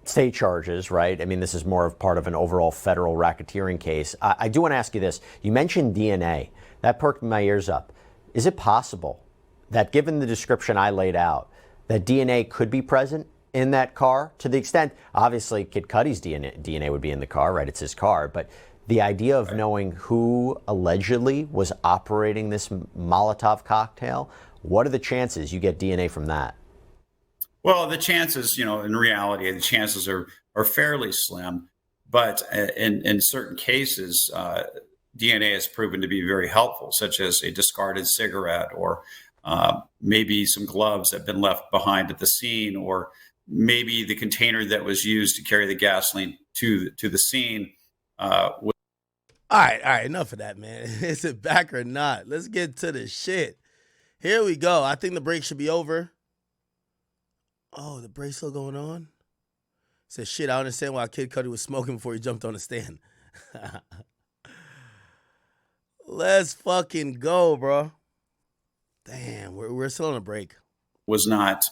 state charges, right? I mean, this is more of part of an overall federal racketeering case. I do want to ask you this. You mentioned DNA. That perked my ears up. Is it possible that, given the description I laid out, that DNA could be present in that car? To the extent, obviously, Kid Cudi's DNA would be in the car, right? It's his car. But the idea of knowing who allegedly was operating this Molotov cocktail, what are the chances you get DNA from that? Well, the chances, in reality, the chances are fairly slim. But in certain cases, DNA has proven to be very helpful, such as a discarded cigarette, or maybe some gloves that have been left behind at the scene, or maybe the container that was used to carry the gasoline to the scene. All right, enough of that, man. Is it back or not? Let's get to the shit. Here we go. I think the break should be over. Oh, the break's still going on? Says, shit, I understand why Kid Cudi was smoking before he jumped on the stand. Let's fucking go, bro. Damn, we're still on a break. Was not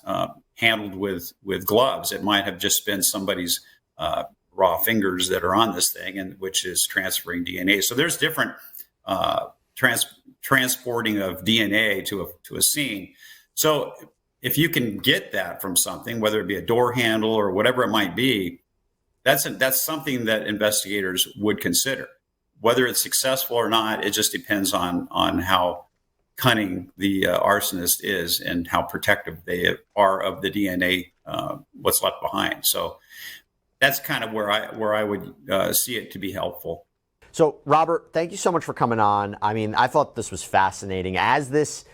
handled with gloves. It might have just been somebody's raw fingers that are on this thing, and which is transferring DNA. So there's different transporting of DNA to a scene. So if you can get that from something, whether it be a door handle or whatever it might be, that's something that investigators would consider. Whether it's successful or not, it just depends on how cunning the arsonist is and how protective they are of the DNA, what's left behind. So that's kind of where I would see it to be helpful. So, Robert, thank you so much for coming on. I mean, I thought this was fascinating. As this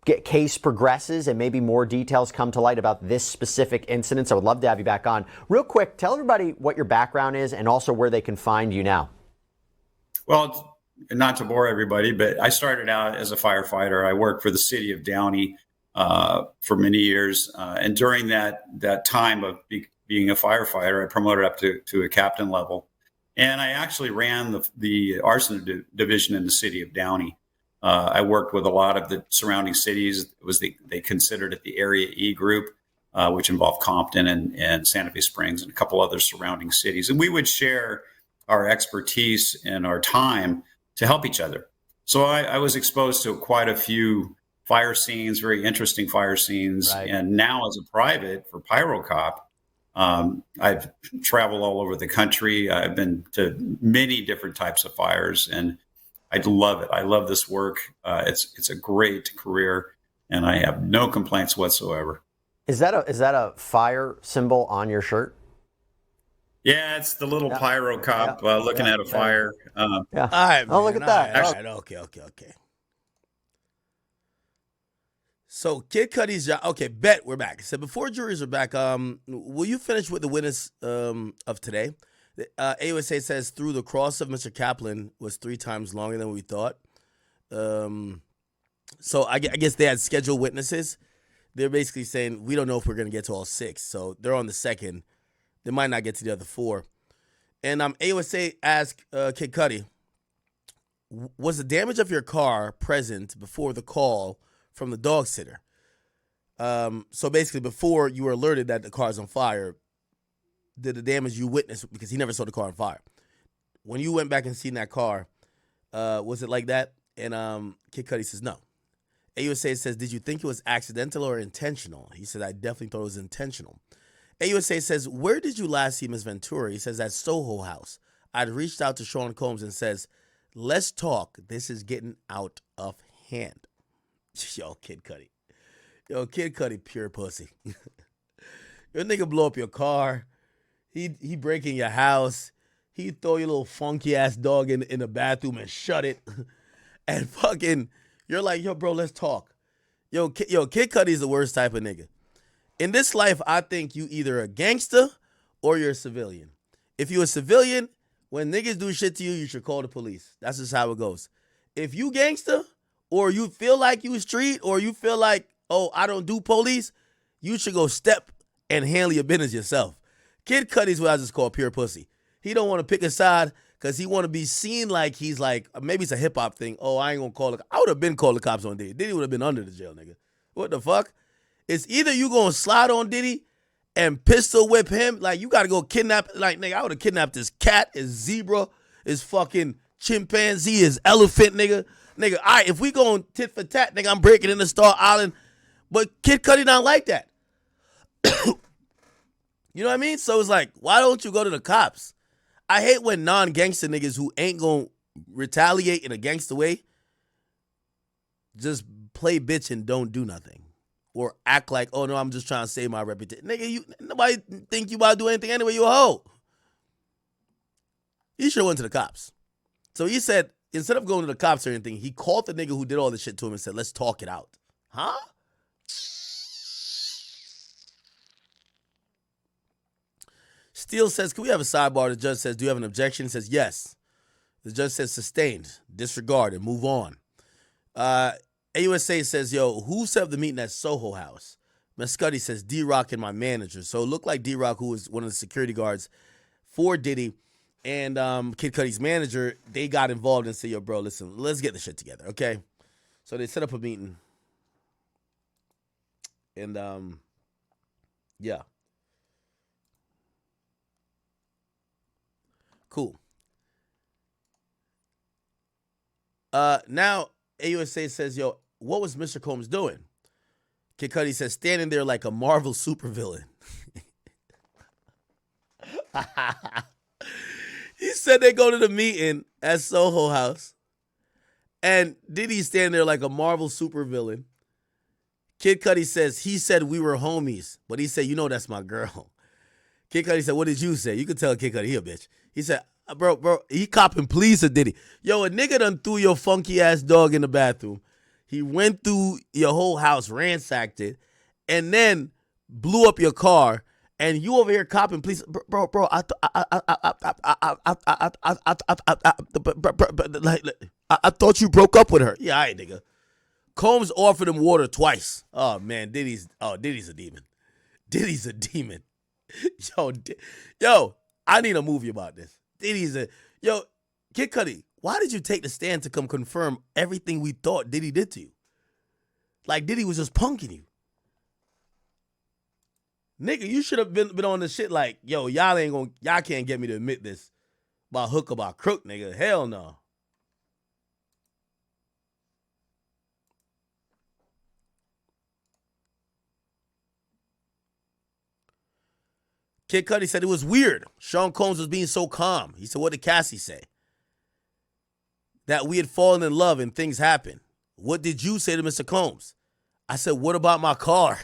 case progresses and maybe more details come to light about this specific incident, I would love to have you back on. Real quick, tell everybody what your background is and also where they can find you now. Well, not to bore everybody, but I started out as a firefighter. I worked for the city of Downey for many years. And during that time of being a firefighter, I promoted up to a captain level. And I actually ran the arson division in the city of Downey. I worked with a lot of the surrounding cities. They considered it the Area E group, which involved Compton and Santa Fe Springs and a couple other surrounding cities. And we would share our expertise and our time to help each other. So I was exposed to quite a few fire scenes, very interesting fire scenes. Right. And now as a private for PyroCop, I've traveled all over the country. I've been to many different types of fires, and I love it. I love this work. It's a great career, and I have no complaints whatsoever. Is that a fire symbol on your shirt? Yeah, it's the little PyroCop looking at a fire. Yeah. All right, man. Look at that. All right. Okay. So Kid Cudi's job. Okay, bet we're back. So before juries are back, will you finish with the witness of today? AUSA says through the cross of Mr. Kaplan was 3 times longer than we thought. So I guess they had scheduled witnesses. They're basically saying we don't know if we're going to get to all 6. So they're on the second. They might not get to the other 4. And AUSA asked Kid Cudi, was the damage of your car present before the call from the dog sitter? So basically before you were alerted that the car's on fire, did the damage you witnessed, because he never saw the car on fire, when you went back and seen that car, was it like that? And Kid Cudi says no. AUSA says, did you think it was accidental or intentional? He said, I definitely thought it was intentional. AUSA says, where did you last see Ms. Ventura? He says, at Soho House. I'd reached out to Sean Combs and says, let's talk. This is getting out of hand. Yo, Kid Cudi. Yo, Kid Cudi, pure pussy. Your nigga blow up your car. He break in your house. He throw your little funky ass dog in the bathroom and shut it. And fucking, you're like, yo, bro, let's talk. Yo, Kid Cudi's the worst type of nigga. In this life, I think you either a gangster or you're a civilian. If you're a civilian, when niggas do shit to you, you should call the police. That's just how it goes. If you gangster, or you feel like you street, or you feel like, oh, I don't do police, you should go step and handle your business yourself. Kid Cudi's what I just call pure pussy. He don't want to pick a side because he want to be seen like he's like, maybe it's a hip-hop thing. Oh, I ain't going to call it. I would have been called the cops on Diddy. Diddy would have been under the jail, nigga. What the fuck? It's either you going to slide on Diddy and pistol whip him, like you got to go kidnap, like nigga, I would have kidnapped his cat, his zebra, his fucking chimpanzee, his elephant, nigga. Nigga, all right, if we going tit for tat, nigga, I'm breaking into Star Island. But Kid Cudi not like that. You know what I mean? So it's like, why don't you go to the cops? I hate when non-gangster niggas who ain't gonna retaliate in a gangster way just play bitch and don't do nothing. Or act like, oh no, I'm just trying to save my reputation. Nigga, nobody think you about to do anything anyway, you a hoe. He should have went to the cops. So he said, instead of going to the cops or anything, he called the nigga who did all this shit to him and said, let's talk it out. Huh? Steele says, can we have a sidebar? The judge says, do you have an objection? He says, yes. The judge says, sustained, disregard, and move on. AUSA says, yo, who set up the meeting at Soho House? Mescudi says, D-Rock and my manager. So it looked like D-Rock, who was one of the security guards for Diddy, and Kid Cudi's manager, they got involved and said, yo, bro, listen, let's get the shit together, okay? So they set up a meeting. And, yeah. Cool. Now, AUSA says, yo, what was Mr. Combs doing? Kid Cudi says, standing there like a Marvel supervillain. He said they go to the meeting at Soho House, and Diddy's standing there like a Marvel supervillain. Kid Cudi says, he said we were homies, but he said, you know that's my girl. Kid Cudi said, what did you say? You could tell Kid Cudi, he a bitch. He said, bro, he copping pleas to Diddy. Yo, a nigga done threw your funky ass dog in the bathroom. He went through your whole house, ransacked it, and then blew up your car. And you over here copping, please, bro. I thought you broke up with her. Yeah, all right, nigga. Combs offered him water twice. Oh man, Diddy's a demon. Diddy's a demon. Yo, I need a movie about this. Kid Cudi, why did you take the stand to come confirm everything we thought Diddy did to you? Like Diddy was just punking you. Nigga, you should have been on the shit like, yo, y'all can't get me to admit this by hook or by crook, nigga. Hell no. Kid Cudi said it was weird. Sean Combs was being so calm. He said, what did Cassie say? That we had fallen in love and things happened. What did you say to Mr. Combs? I said, what about my car?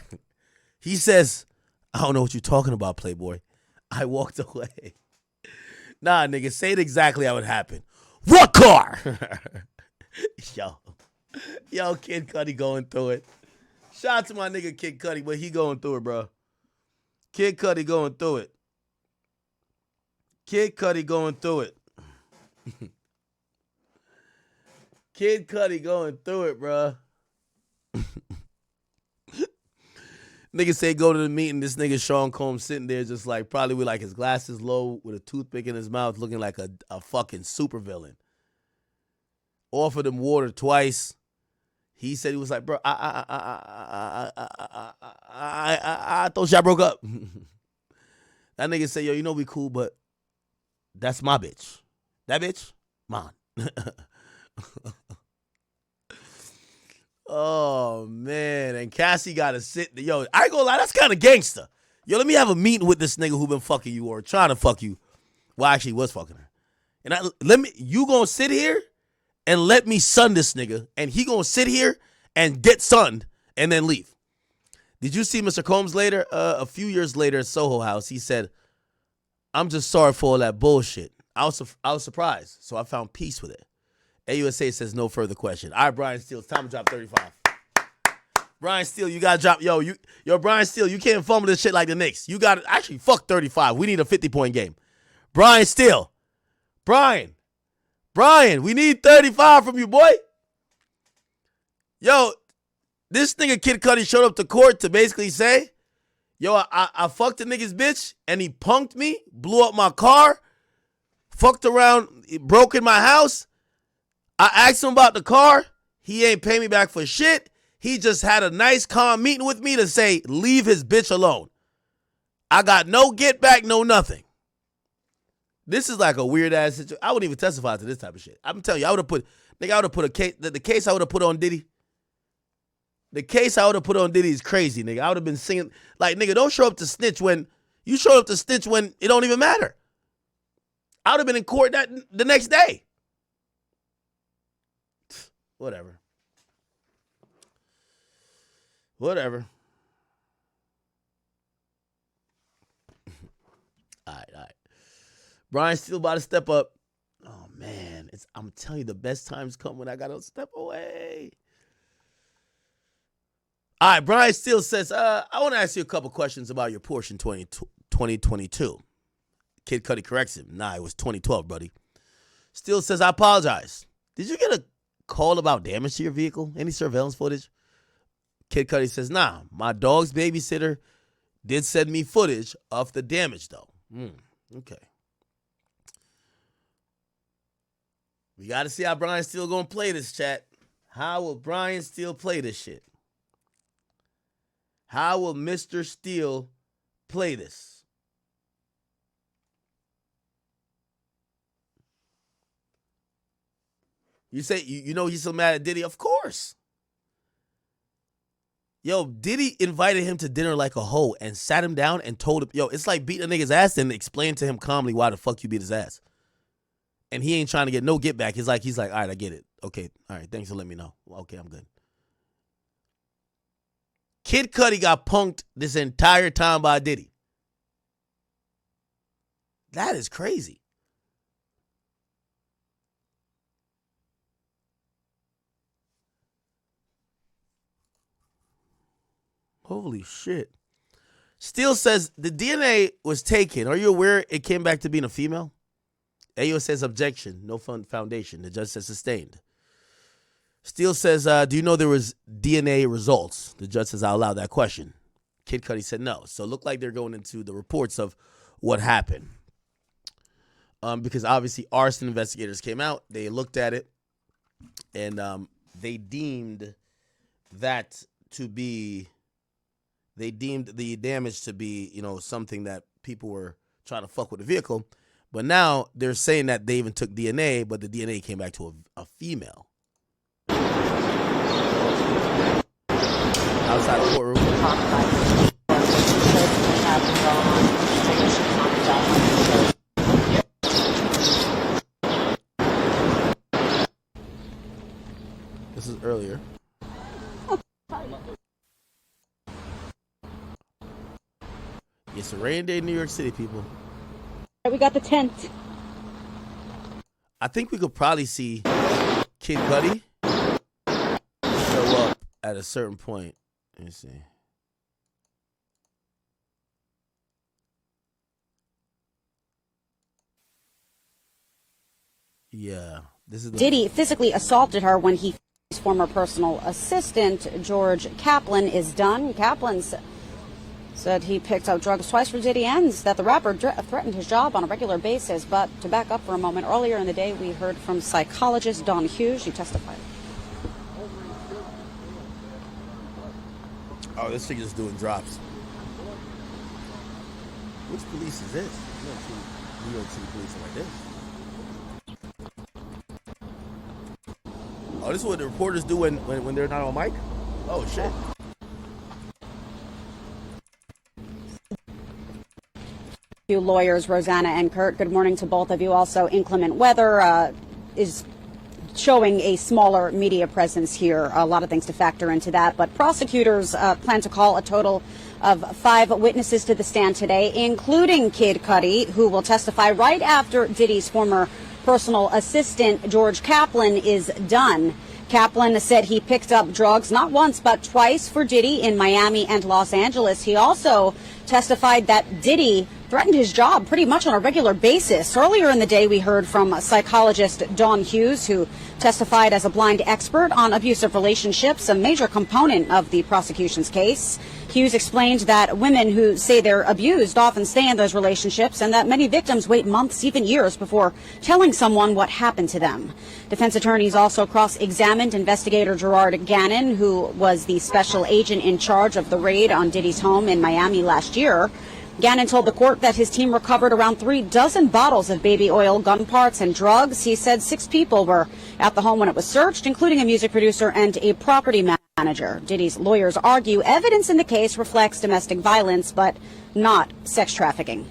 He says, I don't know what you're talking about, Playboy. I walked away. Nah, nigga, say it exactly how it happened. What car? Yo, Kid Cudi going through it. Shout out to my nigga Kid Cudi, but he going through it, bro. Kid Cudi going through it. Kid Cudi going through it. Kid Cudi going through it, bro. Nigga say go to the meeting. This nigga Sean Combs sitting there just like probably with like his glasses low with a toothpick in his mouth looking like a fucking supervillain. Offered him water twice. He said he was like, bro, I thought y'all broke up. That nigga say, yo, you know we cool, but that's my bitch. That bitch, mine. Oh, man. And Cassie got to sit there. Yo, I ain't gonna lie. That's kind of gangster. Yo, let me have a meeting with this nigga who been fucking you or trying to fuck you. Well, actually was fucking her. And you gonna sit here and let me son this nigga. And he gonna sit here and get sunned and then leave. Did you see Mr. Combs later? A few years later at Soho House, he said, "I'm just sorry for all that bullshit." I was surprised, so I found peace with it. AUSA says no further question. All right, Brian Steele, it's time to drop 35. Brian Steele, you got to drop. Yo, Brian Steele, you can't fumble this shit like the Knicks. You got to actually fuck 35. We need a 50-point game. Brian Steele. Brian, we need 35 from you, boy. Yo, this nigga Kid Cudi showed up to court to basically say, yo, I fucked the nigga's bitch, and he punked me, blew up my car, fucked around, broke in my house. I asked him about the car. He ain't pay me back for shit. He just had a nice, calm meeting with me to say, leave his bitch alone. I got no get back, no nothing. This is like a weird ass situation. I wouldn't even testify to this type of shit. I'm telling you, I would have put a case, the case I would have put on Diddy. The case I would have put on Diddy is crazy, nigga. I would have been singing, like, nigga, don't show up to snitch when, you show up to snitch when it don't even matter. I would have been in court the next day. Whatever. All right. Brian Steele about to step up. Oh, man. I'm telling you, the best times come when I got to step away. All right, Brian Steele says, I want to ask you a couple questions about your Porsche in 2022. Kid Cudi corrects him. Nah, it was 2012, buddy. Steele says, I apologize. Did you get a call about damage to your vehicle? Any surveillance footage? Kid Cudi says, nah, my dog's babysitter did send me footage of the damage, though. Okay. We got to see how Brian Steele going to play this, chat. How will Brian Steele play this shit? How will Mr. Steele play this? You say, you know he's so mad at Diddy? Of course. Yo, Diddy invited him to dinner like a hoe and sat him down and told him, yo, it's like beating a nigga's ass and explain to him calmly why the fuck you beat his ass. And he ain't trying to get no get back. He's like, all right, I get it. Okay, all right, thanks for letting me know. Okay, I'm good. Kid Cudi got punked this entire time by Diddy. That is crazy. Holy shit. Steele says the DNA was taken. Are you aware it came back to being a female? AO says objection. No foundation. The judge says sustained. Steele says, do you know there was DNA results? The judge says, I'll allow that question. Kid Cudi said no. So it looked like they're going into the reports of what happened. Because obviously arson investigators came out. They looked at it. And they deemed that to be, they deemed the damage to be, you know, something that people were trying to fuck with the vehicle. But now they're saying that they even took DNA, but the DNA came back to a female. Outside the courtroom. This is earlier. It's a rain day in New York City, people. We got the tent. I think we could probably see Kid Cudi show up at a certain point. Let me see. Yeah, this is Diddy physically assaulted her when his former personal assistant, George Kaplan, is done. Kaplan said he picked up drugs twice for Diddy and that the rapper threatened his job on a regular basis. But to back up for a moment, earlier in the day, we heard from psychologist Dawn Hughes. She testified. Oh, this thing is doing drops. Which police is this? New York City police are like this. Oh, this is what the reporters do when they're not on mic? Oh, shit. Lawyers Rosanna and Kurt, good morning to both of you. Also, inclement weather is showing a smaller media presence here. A lot of things to factor into that. But prosecutors plan to call a total of 5 witnesses to the stand today, including Kid Cudi, who will testify right after Diddy's former personal assistant, George Kaplan, is done. Kaplan said he picked up drugs not once but twice for Diddy in Miami and Los Angeles. He also testified that Diddy threatened his job pretty much on a regular basis. Earlier in the day, we heard from psychologist Dawn Hughes, who testified as a blind expert on abusive relationships, a major component of the prosecution's case. Hughes explained that women who say they're abused often stay in those relationships and that many victims wait months, even years, before telling someone what happened to them. Defense attorneys also cross-examined investigator Gerard Gannon, who was the special agent in charge of the raid on Diddy's home in Miami last year. Gannon told the court that his team recovered around 36 bottles of baby oil, gun parts, and drugs. He said 6 people were at the home when it was searched, including a music producer and a property manager. Diddy's lawyers argue evidence in the case reflects domestic violence, but not sex trafficking.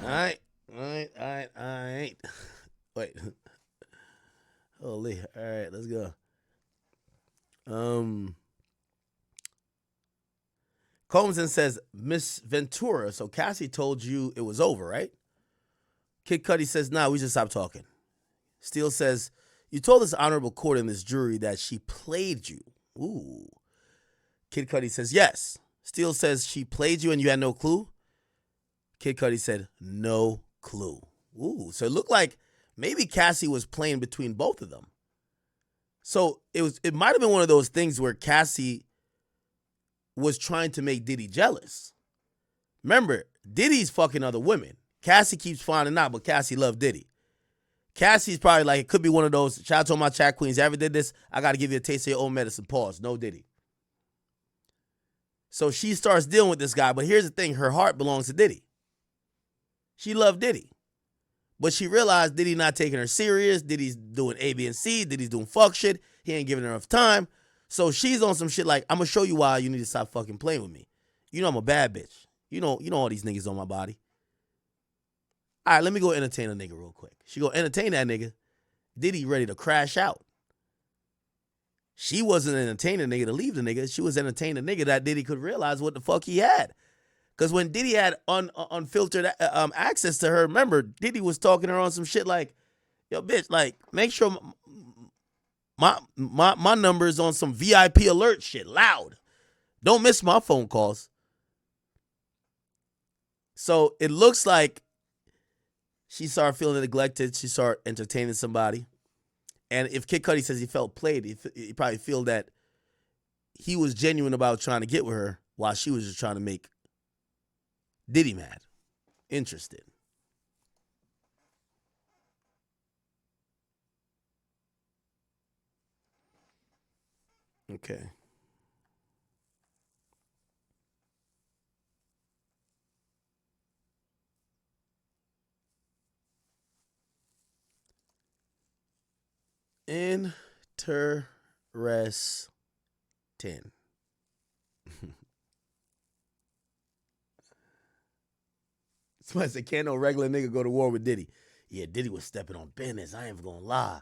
All right. Wait. Holy. All right, let's go. Combs then says, Miss Ventura, so Cassie told you it was over, right? Kid Cudi says, nah, we just stopped talking. Steele says, you told this honorable court in this jury that she played you. Ooh. Kid Cudi says, yes. Steele says, she played you and you had no clue? Kid Cudi said, no clue. Ooh, so it looked like maybe Cassie was playing between both of them. So it might have been one of those things where Cassie was trying to make Diddy jealous. Remember, Diddy's fucking other women. Cassie keeps finding out, but Cassie loved Diddy. Cassie's probably like, it could be one of those, shout out to all my chat queens, ever did this? I got to give you a taste of your own medicine. Pause. No Diddy. So she starts dealing with this guy, but here's the thing. Her heart belongs to Diddy. She loved Diddy. But she realized Diddy not taking her serious. Diddy's doing A, B, and C. Diddy's doing fuck shit. He ain't giving her enough time. So she's on some shit like, I'm going to show you why you need to stop fucking playing with me. You know I'm a bad bitch. You know all these niggas on my body. All right, let me go entertain a nigga real quick. She go entertain that nigga. Diddy ready to crash out. She wasn't entertaining the nigga to leave the nigga. She was entertaining the nigga that Diddy could realize what the fuck he had. Because when Diddy had unfiltered access to her, remember, Diddy was talking to her on some shit like, yo, bitch, like, make sure my number is on some VIP alert shit, loud. Don't miss my phone calls. So it looks like she started feeling neglected. She started entertaining somebody. And if Kid Cudi says he felt played, he probably feel that he was genuine about trying to get with her while she was just trying to make Diddy mad. Interested. Okay. Interesting. Somebody said, can't no regular nigga go to war with Diddy. Yeah, Diddy was stepping on business. I ain't gonna lie.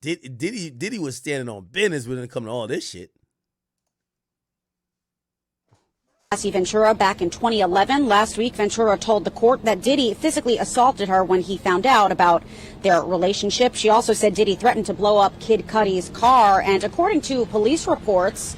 Diddy was standing on business when it come to all this shit. Cassie Ventura back in 2011. Last week, Ventura told the court that Diddy physically assaulted her when he found out about their relationship. She also said Diddy threatened to blow up Kid Cudi's car. And according to police reports,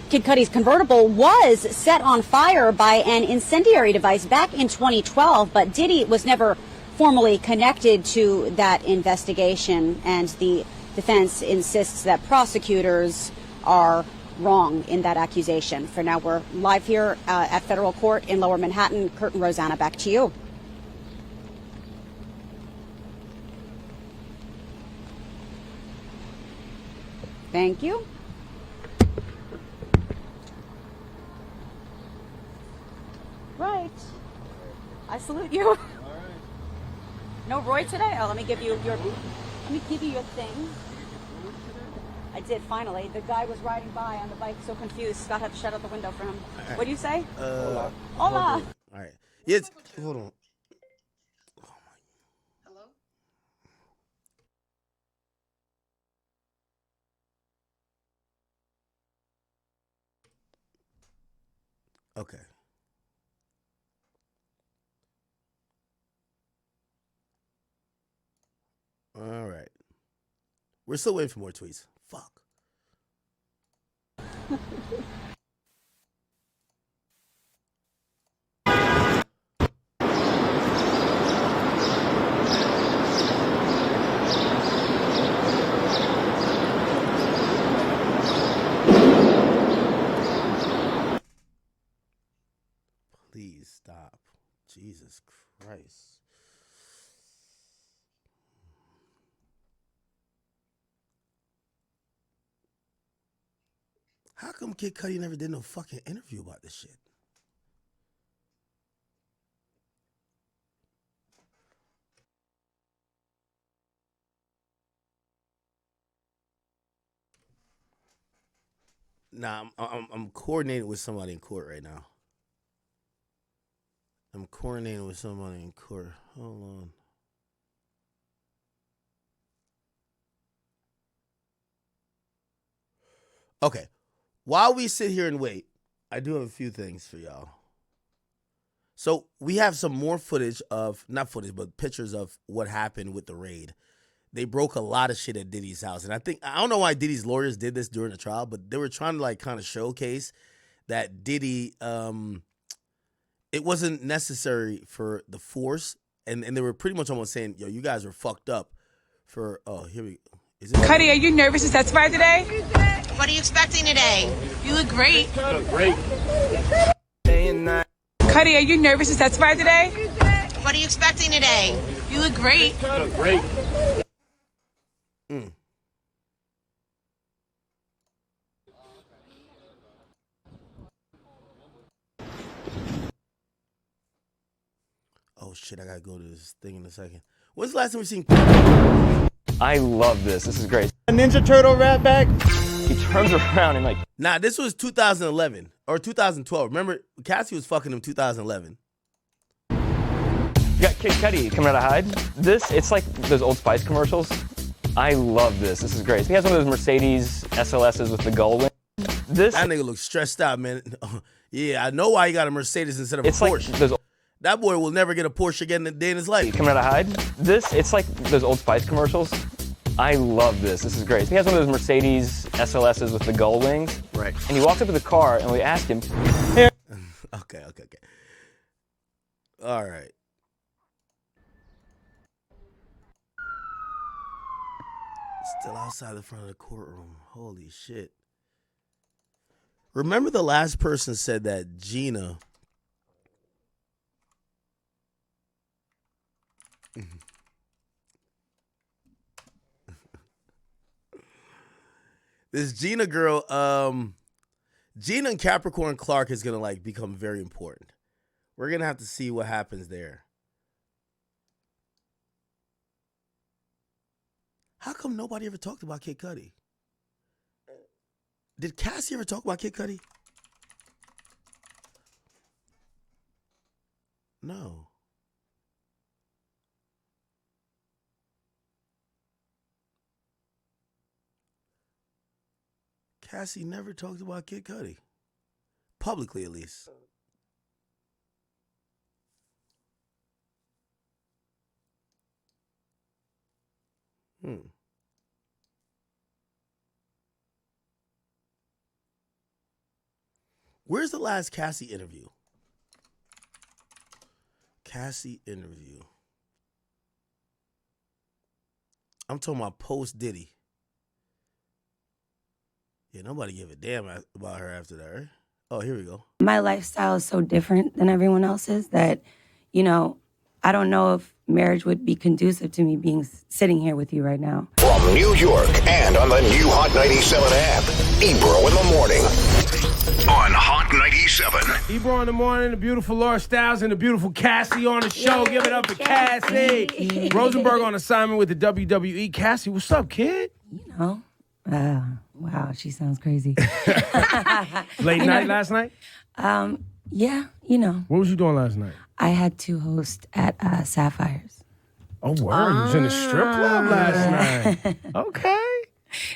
Kid Cudi's convertible was set on fire by an incendiary device back in 2012, but Diddy was never formally connected to that investigation, and the defense insists that prosecutors are wrong in that accusation. For now, we're live here at federal court in Lower Manhattan. Kurt and Rosanna, back to you. Thank you. Right. I salute you. All right. No Roy today? Oh, let me give you your thing. I did finally. The guy was riding by on the bike, so confused. Scott had to shut out the window for him. Right. What do you say? Hola. All right. Yes. Hold on. Hello? Okay. All right. We're still waiting for more tweets. Fuck. Please stop. Jesus Christ. How come Kid Cudi never did no fucking interview about this shit? Nah, I'm coordinating with somebody in court right now. I'm coordinating with somebody in court. Hold on. Okay. While we sit here and wait, I do have a few things for y'all. So we have some more footage of, not footage, but pictures of what happened with the raid. They broke a lot of shit at Diddy's house. And I don't know why Diddy's lawyers did this during the trial, but they were trying to like kind of showcase that Diddy, it wasn't necessary for the force. And they were pretty much almost saying, yo, you guys were fucked up for, oh, here we go. Cudi, are you nervous to testify today? What are you expecting today? You look great. Cudi, are you nervous to testify today? What are you expecting today? You look great. Oh shit, I gotta go to this thing in a second. When's the last time we seen? I love this. This is great. A Ninja Turtle rap back. He turns around and like. Nah, this was 2011 or 2012. Remember, Cassie was fucking him 2011. You got Kid Cudi coming out of hide. It's like those Old Spice commercials. I love this. This is great. He has one of those Mercedes SLSs with the gull wing. That nigga looks stressed out, man. Yeah, I know why he got a Mercedes instead of a Porsche. Like those. That boy will never get a Porsche again in a day in his life. Coming out of hide. It's like those Old Spice commercials. I love this. This is great. He has one of those Mercedes SLSs with the gull wings. Right. And he walks up to the car and we ask him. Okay. All right. Still outside the front of the courtroom. Holy shit. Remember the last person said that Gina... This Gina girl, Gina and Capricorn Clark is gonna like become very important. We're gonna have to see what happens there. How come nobody ever talked about Kid Cudi? Did Cassie ever talk about Kid Cudi? No. Cassie never talked about Kid Cudi. Publicly, at least. Where's the last Cassie interview? Cassie interview. I'm talking about post Diddy. Yeah, nobody gave a damn about her after that, right? Oh, here we go. My lifestyle is so different than everyone else's that, I don't know if marriage would be conducive to me sitting here with you right now. From New York and on the new Hot 97 app, Ebro in the morning on Hot 97. Ebro in the morning, the beautiful Laura Styles and the beautiful Cassie on the show. Give it up for Cassie. Rosenberg on assignment with the WWE. Cassie, what's up, kid? Wow, she sounds crazy. Late night last night? Yeah, you know. What was you doing last night? I had to host at Sapphires. Oh, word. You was in the strip club last night. Okay.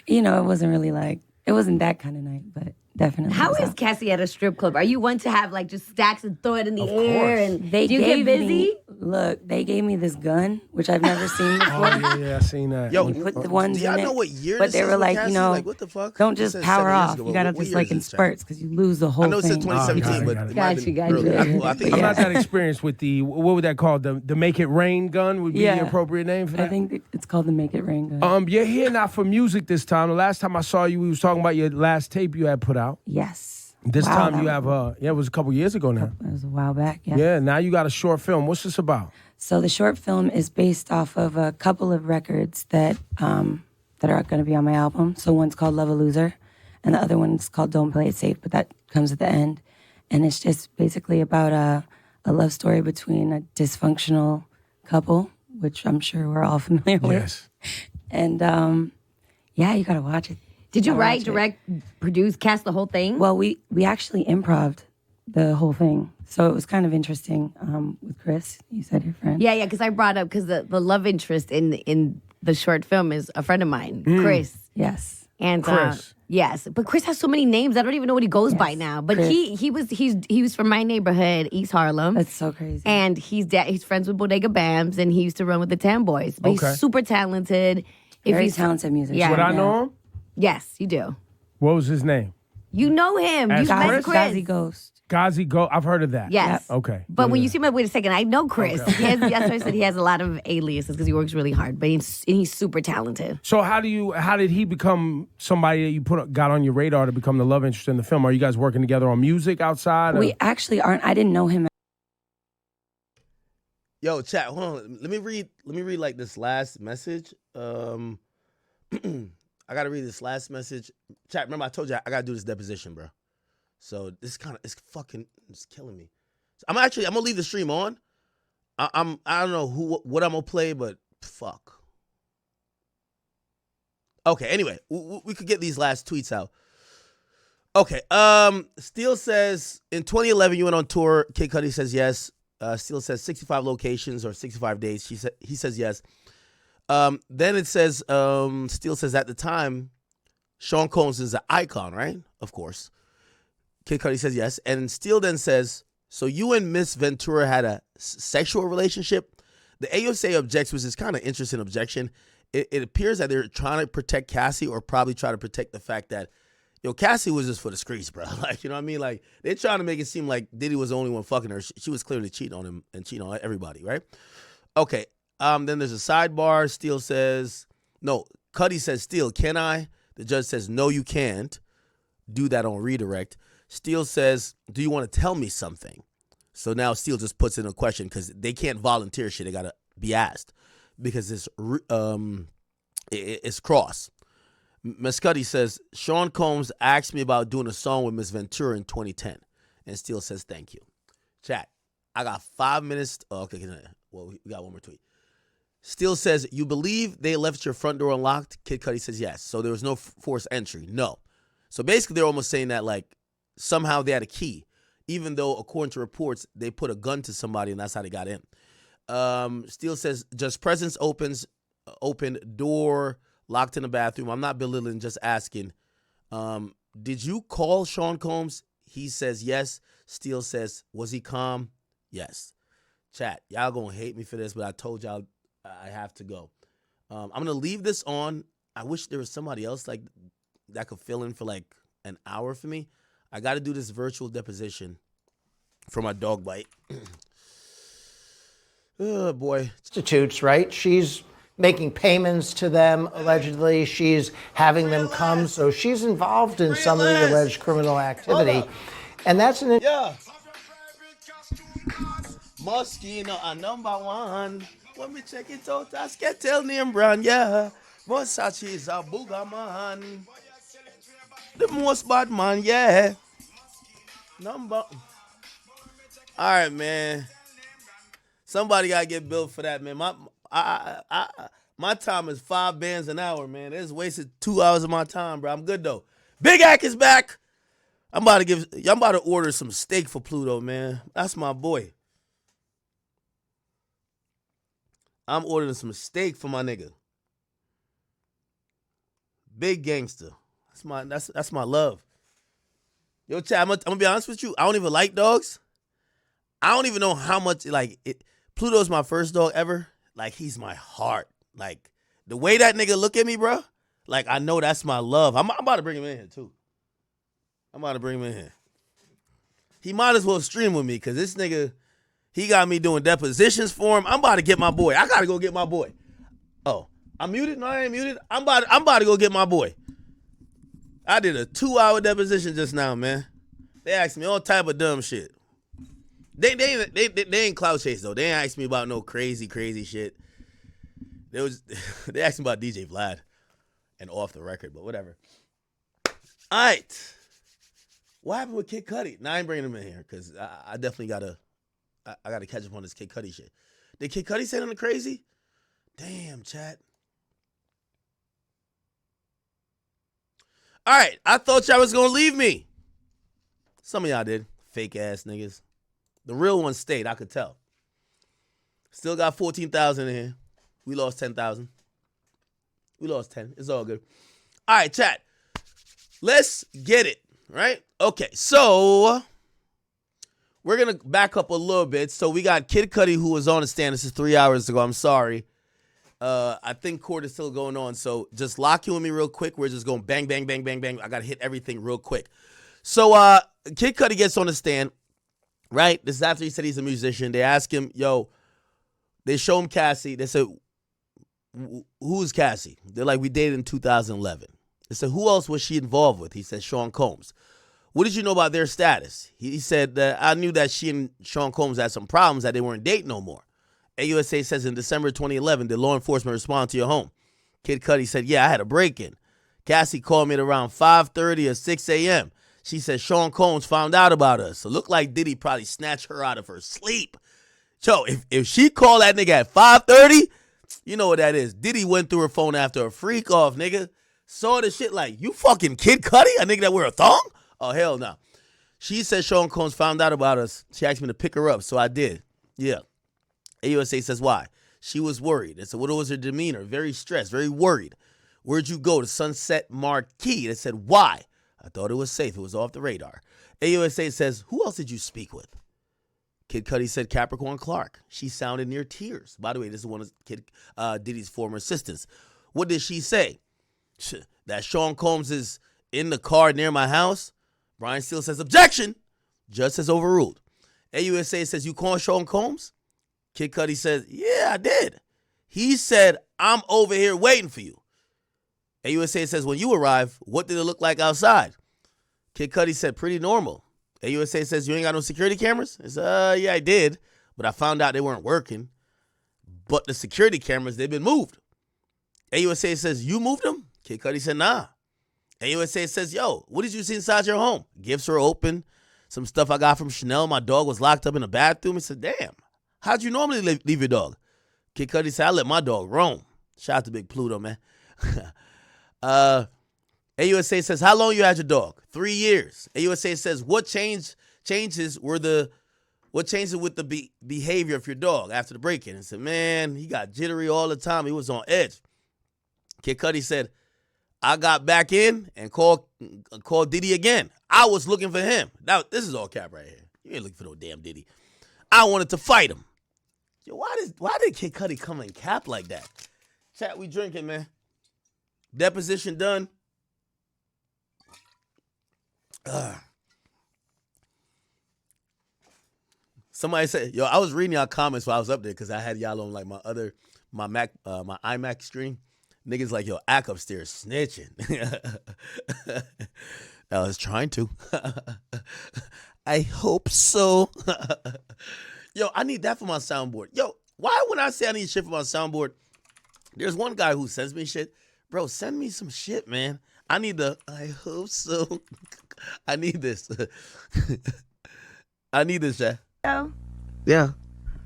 You know, it wasn't really like, it wasn't that kind of night, but definitely. How is Cassie at a strip club? Are you one to have like just stacks and throw it in the air? And They do you get busy? They gave me this gun, which I've never seen before. Oh, yeah, I seen that. Yo, You put the ones do y'all in it, know what year but this they is were with like, Cassie? you know, Like, what the fuck? don't It just says power 7 years off. ago. You gotta What just year like is in this, Chad? spurts because you lose the whole I know it thing. said 2017, but it might have been Got you. earlier. I think I'm not that experienced with the, what would that call? The Make It Rain gun would be the appropriate name for that? I think it's called the Make It Rain gun. You're here not for music this time. The last time I saw you, we was talking about your last tape you had put out. Yes. This Wow, time that you have, it was a couple years ago now. It was a while back, yeah. Yeah, now you got a short film. What's this about? So the short film is based off of a couple of records that that are going to be on my album. So one's called Love a Loser, and the other one's called Don't Play It Safe, but that comes at the end. And it's just basically about a love story between a dysfunctional couple, which I'm sure we're all familiar with. Yes. And yeah, you got to watch it. Did you Gotta write, watch it. direct, produce, cast the whole thing? Well, we actually improv'd the whole thing. So it was kind of interesting with Chris. You said your friend. Yeah, because I brought up, because the love interest in the short film is a friend of mine, Chris. Yes. And Chris. yes, but Chris has so many names. I don't even know what he goes by now. But Chris. he was from my neighborhood, East Harlem. That's so crazy. And he's friends with Bodega Bams, and he used to run with the Tam Boys. But Okay. he's super talented. Very talented musician. Yeah. Would I know him? Yes, you do. What was his name? You know him. As You met Chris? Chris. Gazi Ghost. Gazi Go. I've heard of that. Yes. Okay. But when Yeah. you see him, wait a second, I know Chris. Okay. He has, that's why I said he has a lot of aliases because he works really hard. But he's super talented. So how did he become somebody that you got on your radar to become the love interest in the film? Are you guys working together on music outside? or- We actually aren't. I didn't know him. Yo, chat, hold on. Let me read like this last message. I gotta read this last message. Chat, remember I told you I gotta do this deposition, bro. So this it's killing me. So I'm gonna leave the stream on. I don't know what I'm gonna play, but fuck. Okay, anyway, we could get these last tweets out. Okay, Steele says in 2011 you went on tour. Kid Cudi says yes. Steele says 65 locations or 65 days. He says yes. Then it says, Steele says at the time, Sean Combs is an icon, right? Of course. Kid Cudi says yes. And Steele then says, so you and Miss Ventura had a sexual relationship? The AUSA objects, which is kind of interesting objection. It appears that they're trying to protect Cassie or probably try to protect the fact that, Cassie was just for the streets, bro. Like, you know what I mean? Like, they're trying to make it seem like Diddy was the only one fucking her. She was clearly cheating on him and cheating on everybody, right? Okay. Then there's a sidebar. Steele says, no, Cudi says, Steele, can I? The judge says, no, you can't. Do that on redirect. Steele says, do you want to tell me something? So now Steele just puts in a question because they can't volunteer shit. They got to be asked because it's cross. Miss Cudi says, Sean Combs asked me about doing a song with Miss Ventura in 2010. And Steele says, thank you. Chat, I got 5 minutes. Oh, okay, well, we got one more tweet. Steele says, you believe they left your front door unlocked? Kid Cudi says yes. So there was no forced entry. No. So basically they're almost saying that like somehow they had a key, even though according to reports, they put a gun to somebody and that's how they got in. Steele says, just presence open door, locked in the bathroom. I'm not belittling, just asking. Did you call Sean Combs? He says yes. Steele says, was he calm? Yes. Chat, y'all gonna hate me for this, but I told y'all I have to go. I'm gonna leave this on. I wish there was somebody else like that could fill in for like an hour for me. I got to do this virtual deposition for my dog bite. Oh boy. Institutes, right? She's making payments to them allegedly. She's having them come, so she's involved in some of the alleged criminal activity, and that's an yeah. Moschino a number one. When me check it out, I can tell name brand, yeah. Versace is a booger man. The most bad man, yeah. Number. All right, man. Somebody gotta get billed for that, man. My time is 5 bands an hour, man. It's wasted 2 hours of my time, bro. I'm good though. Big Ack is back. I'm about to order some steak for Pluto, man. That's my boy. I'm ordering some steak for my nigga. Big gangster. That's my love. Yo, Chad, I'm gonna be honest with you. I don't even like dogs. I don't even know how much, like, Pluto's my first dog ever. Like, he's my heart. Like, the way that nigga look at me, bro, like, I know that's my love. I'm about to bring him in here, too. I'm about to bring him in here. He might as well stream with me, because this nigga, he got me doing depositions for him. I'm about to get my boy. I got to go get my boy. Oh, I'm muted? No, I ain't muted. I'm about to go get my boy. I did a 2-hour deposition just now, man. They asked me all type of dumb shit. They ain't clout chase though. They ain't asked me about no crazy shit. They asked me about DJ Vlad and off the record, but whatever. All right. What happened with Kid Cudi? Now I ain't bringing him in here because I definitely gotta catch up on this Kid Cudi shit. Did Kid Cudi say something crazy? Damn, chat. All right, I thought y'all was gonna leave me. Some of y'all did. Fake ass niggas. The real one stayed, I could tell. Still got 14,000 in here. We lost 10,000. We lost 10. It's all good. All right, chat. Let's get it, right? Okay, so we're going to back up a little bit. So we got Kid Cudi, who was on the stand. This is 3 hours ago. I'm sorry. I think court is still going on. So just lock you with me real quick. We're just going bang, bang, bang, bang, bang. I got to hit everything real quick. So Kid Cudi gets on the stand, right? This is after he said he's a musician. They ask him, yo, they show him Cassie. They said, who's Cassie? They're like, we dated in 2011. They said, who else was she involved with? He said, Sean Combs. What did you know about their status? He said that I knew that she and Sean Combs had some problems, that they weren't dating no more. AUSA says in December 2011, did law enforcement respond to your home? Kid Cudi said, yeah, I had a break-in. Cassie called me at around 5:30 or 6 a.m. She said Sean Combs found out about us. So looked like Diddy probably snatched her out of her sleep. So if she called that nigga at 5:30, you know what that is. Diddy went through her phone after a freak off, nigga. Saw the shit like, you fucking Kid Cudi? A nigga that wear a thong? Oh, hell no. She said Sean Combs found out about us. She asked me to pick her up, so I did. Yeah. AUSA says why? She was worried. They said, what was her demeanor? Very stressed, very worried. Where'd you go? To Sunset Marquee. They said, why? I thought it was safe. It was off the radar. AUSA says, who else did you speak with? Kid Cudi said Capricorn Clark. She sounded near tears. By the way, this is one of Diddy's former assistants. What did she say? That Sean Combs is in the car near my house? Brian Steele says, objection. Judge says overruled. AUSA says, you called Sean Combs? Kid Cudi says, yeah, I did. He said, I'm over here waiting for you. AUSA says, when you arrive, what did it look like outside? Kid Cudi said, pretty normal. AUSA says, you ain't got no security cameras? He said, yeah, I did, but I found out they weren't working. But the security cameras, they've been moved. AUSA says, you moved them? Kid Cudi said, nah. AUSA says, yo, what did you see inside your home? Gifts were open. Some stuff I got from Chanel. My dog was locked up in the bathroom. He said, damn, how'd you normally leave your dog? Kid Cudi said, I let my dog roam. Shout out to Big Pluto, man. AUSA says, how long you had your dog? 3 years. AUSA says, what changes with the behavior of your dog after the break-in? And said, man, he got jittery all the time. He was on edge. Kid Cudi said, I got back in and called Diddy again. I was looking for him. Now, this is all cap right here. You ain't looking for no damn Diddy. I wanted to fight him. Yo, why did Kid Cudi come in cap like that? Chat, we drinking, man. Deposition done. Somebody said, yo, I was reading y'all comments while I was up there because I had y'all on like my iMac stream. Niggas like, yo, Ack upstairs snitching. I was trying to. I hope so. Yo, I need that for my soundboard. Yo, why when I say I need shit for my soundboard, there's one guy who sends me shit. Bro, send me some shit, man. I need I hope so. I need this. I need this, Jack. Yo. Yeah.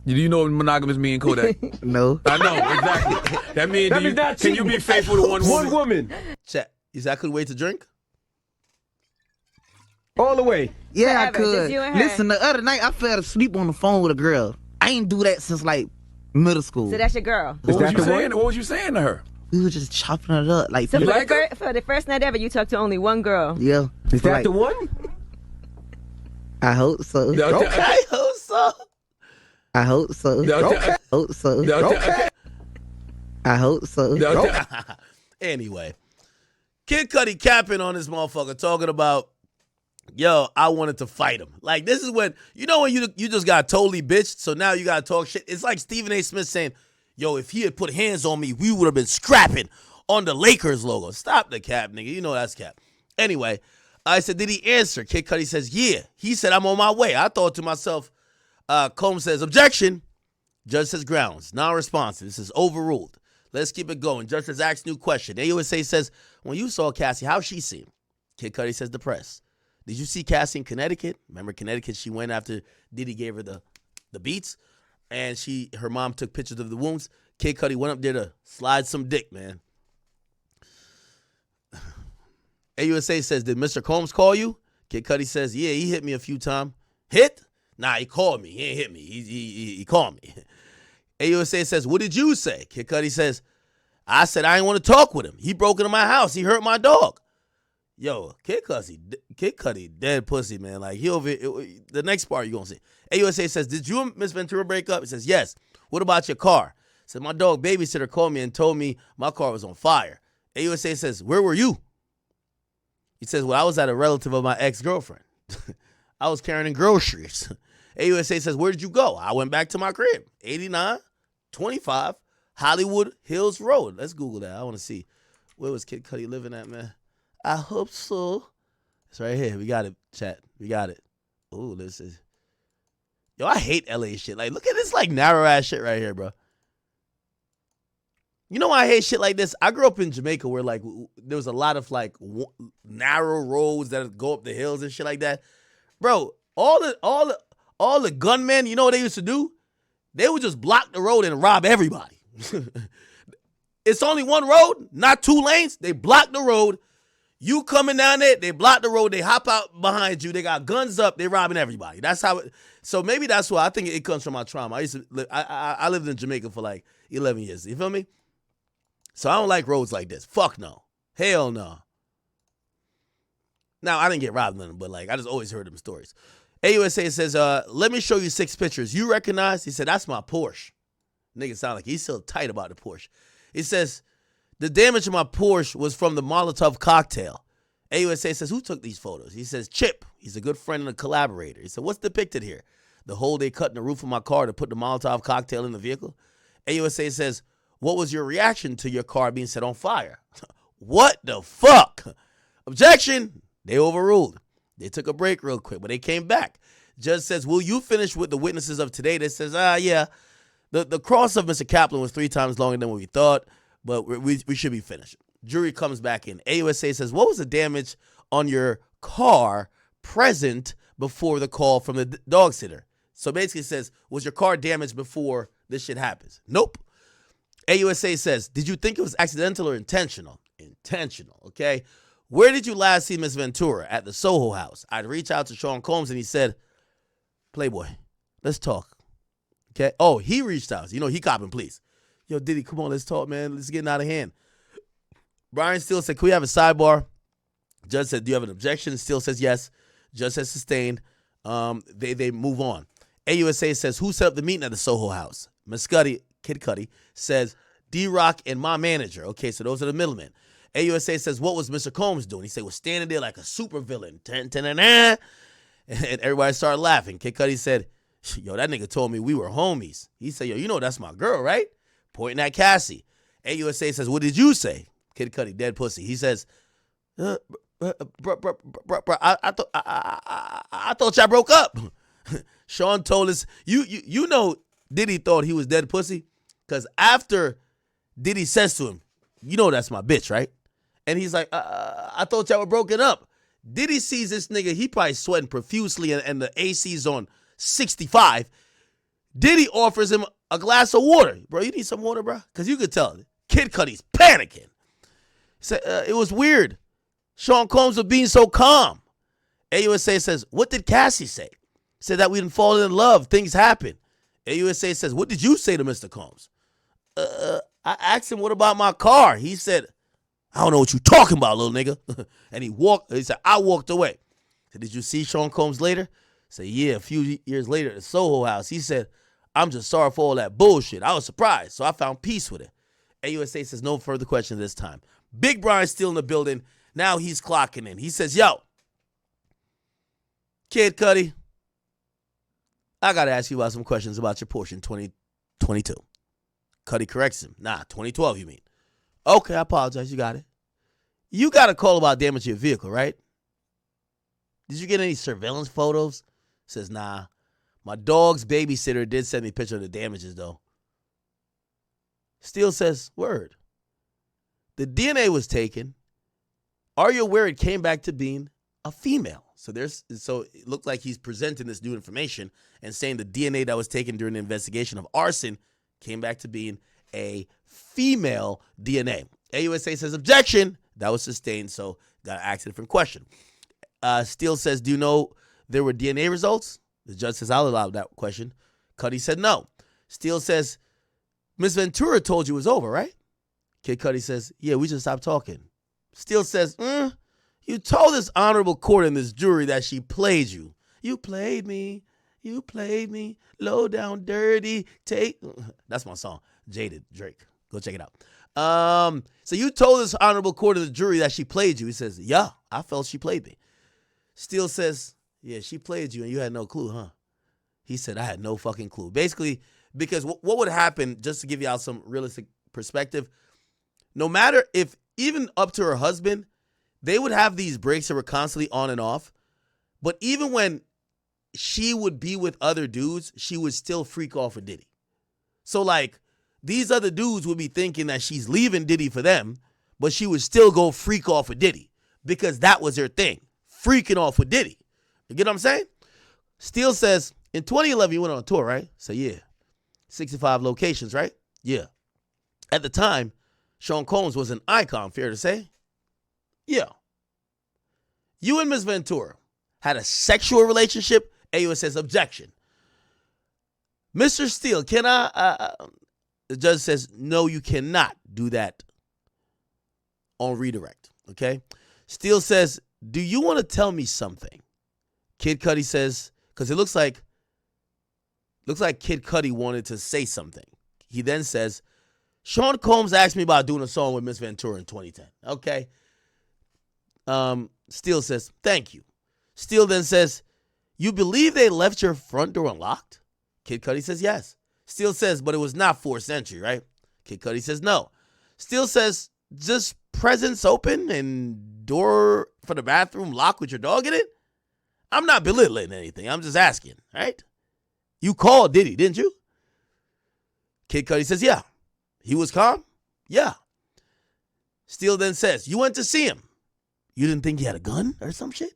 Do you know what monogamous mean, Kodak? No. I know, exactly. That means, can you be faithful to one woman? One woman. Chat. You said I couldn't wait to drink? All the way. Yeah, I Forever, just could. you and her. Listen, the other night I fell asleep on the phone with a girl. I ain't do that since like middle school. So that's your girl. What was you saying to her? We were just chopping it up. Like, So you for, like her? for the first night ever, you talked to only one girl. Yeah. Is that Like, the one? I hope so. Okay. Hope so. I hope so. Okay. Hope so. Okay. I hope so. Anyway, Kid Cudi capping on this motherfucker talking about, yo, I wanted to fight him. Like, this is when, you know when you just got totally bitched, so now you got to talk shit. It's like Stephen A. Smith saying, yo, if he had put hands on me, we would have been scrapping on the Lakers logo. Stop the cap, nigga. You know that's cap. Anyway, I said, did he answer? Kid Cudi says, yeah. He said, I'm on my way. I thought to myself, Combs says, objection. Judge says, grounds. Non-responsive. This is overruled. Let's keep it going. Judge says, ask new question. AUSA says, when you saw Cassie, how'd she seem? Kid Cudi says, depressed. Did you see Cassie in Connecticut? Remember Connecticut? She went after Diddy gave her the beats, and her mom took pictures of the wounds. Kid Cudi went up there to slide some dick, man. AUSA says, did Mr. Combs call you? Kid Cudi says, yeah, he hit me a few times. Hit? Nah, he called me. He ain't hit me. He called me. AUSA says, what did you say? Kid Cudi says, I said I didn't want to talk with him. He broke into my house. He hurt my dog. Yo, Kid Cudi, dead pussy, man. Like, the next part you're going to see. AUSA says, did you and Miss Ventura break up? He says, yes. What about your car? He said, my dog babysitter called me and told me my car was on fire. AUSA says, where were you? He says, well, I was at a relative of my ex-girlfriend. I was carrying groceries. AUSA says, where did you go? I went back to my crib. 8925 Hollywood Hills Road. Let's Google that. I want to see. Where was Kid Cudi living at, man? I hope so. It's right here. We got it, chat. We got it. Ooh, this is. Yo, I hate LA shit. Like, look at this, like, narrow ass shit right here, bro. You know why I hate shit like this? I grew up in Jamaica where, like, there was a lot of, like, narrow roads that go up the hills and shit like that. Bro, all the gunmen, you know what they used to do? They would just block the road and rob everybody. It's only one road, not two lanes. They block the road. You coming down there, they block the road. They hop out behind you. They got guns up. They robbing everybody. That's how it. So maybe that's why I think it comes from my trauma. I used to live, I lived in Jamaica for like 11 years. You feel me? So I don't like roads like this. Fuck no. Hell no. Now, I didn't get robbed in them, but like I just always heard them stories. AUSA says, let me show you 6 pictures. You recognize? He said, that's my Porsche. Nigga sound like he's still tight about the Porsche. He says, the damage to my Porsche was from the Molotov cocktail. AUSA says, who took these photos? He says, Chip. He's a good friend and a collaborator. He said, what's depicted here? The hole they cut in the roof of my car to put the Molotov cocktail in the vehicle. AUSA says, what was your reaction to your car being set on fire? What the fuck? Objection. They overruled. They took a break real quick, but they came back. Judge says, will you finish with the witnesses of today? That says, yeah. The cross of Mr. Kaplan was 3 times longer than what we thought, but we should be finished. Jury comes back in. AUSA says, what was the damage on your car present before the call from the dog sitter? So basically it says, was your car damaged before this shit happens? Nope. AUSA says, did you think it was accidental or intentional? Intentional, okay? Where did you last see Miss Ventura? At the Soho House. I'd reach out to Sean Combs and he said, Playboy, let's talk. Okay? Oh, he reached out. You know, he copping, please. Yo, Diddy, come on, let's talk, man. Let's get out of hand. Brian Steele said, can we have a sidebar? Judge said, do you have an objection? Steele says yes. Judge says sustained. They move on. AUSA says, who set up the meeting at the Soho House? Kid Cudi says, D-Rock and my manager. Okay, so those are the middlemen. AUSA says, what was Mr. Combs doing? He said, was standing there like a supervillain. And everybody started laughing. Kid Cudi said, yo, that nigga told me we were homies. He said, yo, you know that's my girl, right? Pointing at Cassie. AUSA says, what did you say? Kid Cudi, dead pussy. He says, I thought y'all broke up. Sean told us, you know Diddy thought he was dead pussy? Because after Diddy says to him, you know that's my bitch, right? And he's like, I thought y'all were broken up. Diddy sees this nigga, he probably sweating profusely and the AC's on 65. Diddy offers him a glass of water. Bro, you need some water, bro? Because you could tell Kid Cudi's panicking. He said, it was weird. Sean Combs was being so calm. AUSA says, what did Cassie say? Said that we didn't fall in love. Things happen. AUSA says, what did you say to Mr. Combs? I asked him, what about my car? He said, I don't know what you talking about, little nigga. And he said, I walked away. I said, did you see Sean Combs later? I said, yeah, a few years later at the Soho House. He said, I'm just sorry for all that bullshit. I was surprised, so I found peace with it. AUSA says no further questions this time. Big Brian's still in the building. Now he's clocking in. He says, yo, Kid Cudi, I got to ask you about some questions about your Porsche in 2022. Cudi corrects him. Nah, 2012 you mean. Okay, I apologize. You got it. You got a call about damage to your vehicle, right? Did you get any surveillance photos? Says, nah. My dog's babysitter did send me a picture of the damages, though. Steele says, word. The DNA was taken. Are you aware it came back to being a female? So it looked like he's presenting this new information and saying the DNA that was taken during the investigation of arson came back to being a female DNA. AUSA says objection. That was sustained, so got to ask a different question. Steele says, do you know there were DNA results? The judge says, I'll allow that question. Cudi said no. Steele says, Miss Ventura told you it was over, right? Kid Cudi says, yeah, we just stopped talking. Steele says, you told this honorable court and this jury that she played you. You played me. You played me. Low down, dirty. That's my song. Jaded, Drake. Go check it out. So you told this honorable court and the jury that she played you. He says, yeah, I felt she played me. Steele says, yeah, she played you and you had no clue, huh? He said, I had no fucking clue. Basically, because what would happen, just to give y'all some realistic perspective, no matter if, even up to her husband, they would have these breaks that were constantly on and off. But even when she would be with other dudes, she would still freak off with Diddy. So, like, these other dudes would be thinking that she's leaving Diddy for them, but she would still go freak off with Diddy because that was her thing, freaking off with Diddy. You get what I'm saying? Steele says, in 2011, you went on a tour, right? So, yeah. 65 locations, right? Yeah. At the time, Sean Combs was an icon, fair to say? Yeah. You and Ms. Ventura had a sexual relationship? AUSA says objection. Mr. Steele, can I? The judge says, no, you cannot do that on redirect, okay? Steele says, do you want to tell me something? Kid Cudi says, because it looks like Kid Cudi wanted to say something. He then says, Sean Combs asked me about doing a song with Miss Ventura in 2010. Okay. Steele says, thank you. Steele then says, you believe they left your front door unlocked? Kid Cudi says, yes. Steele says, but it was not forced entry, right? Kid Cudi says, no. Steele says, just presents open and door for the bathroom locked with your dog in it? I'm not belittling anything. I'm just asking, right? You called Diddy, didn't you? Kid Cudi says, yeah. He was calm? Yeah. Steele then says, you went to see him. You didn't think he had a gun or some shit?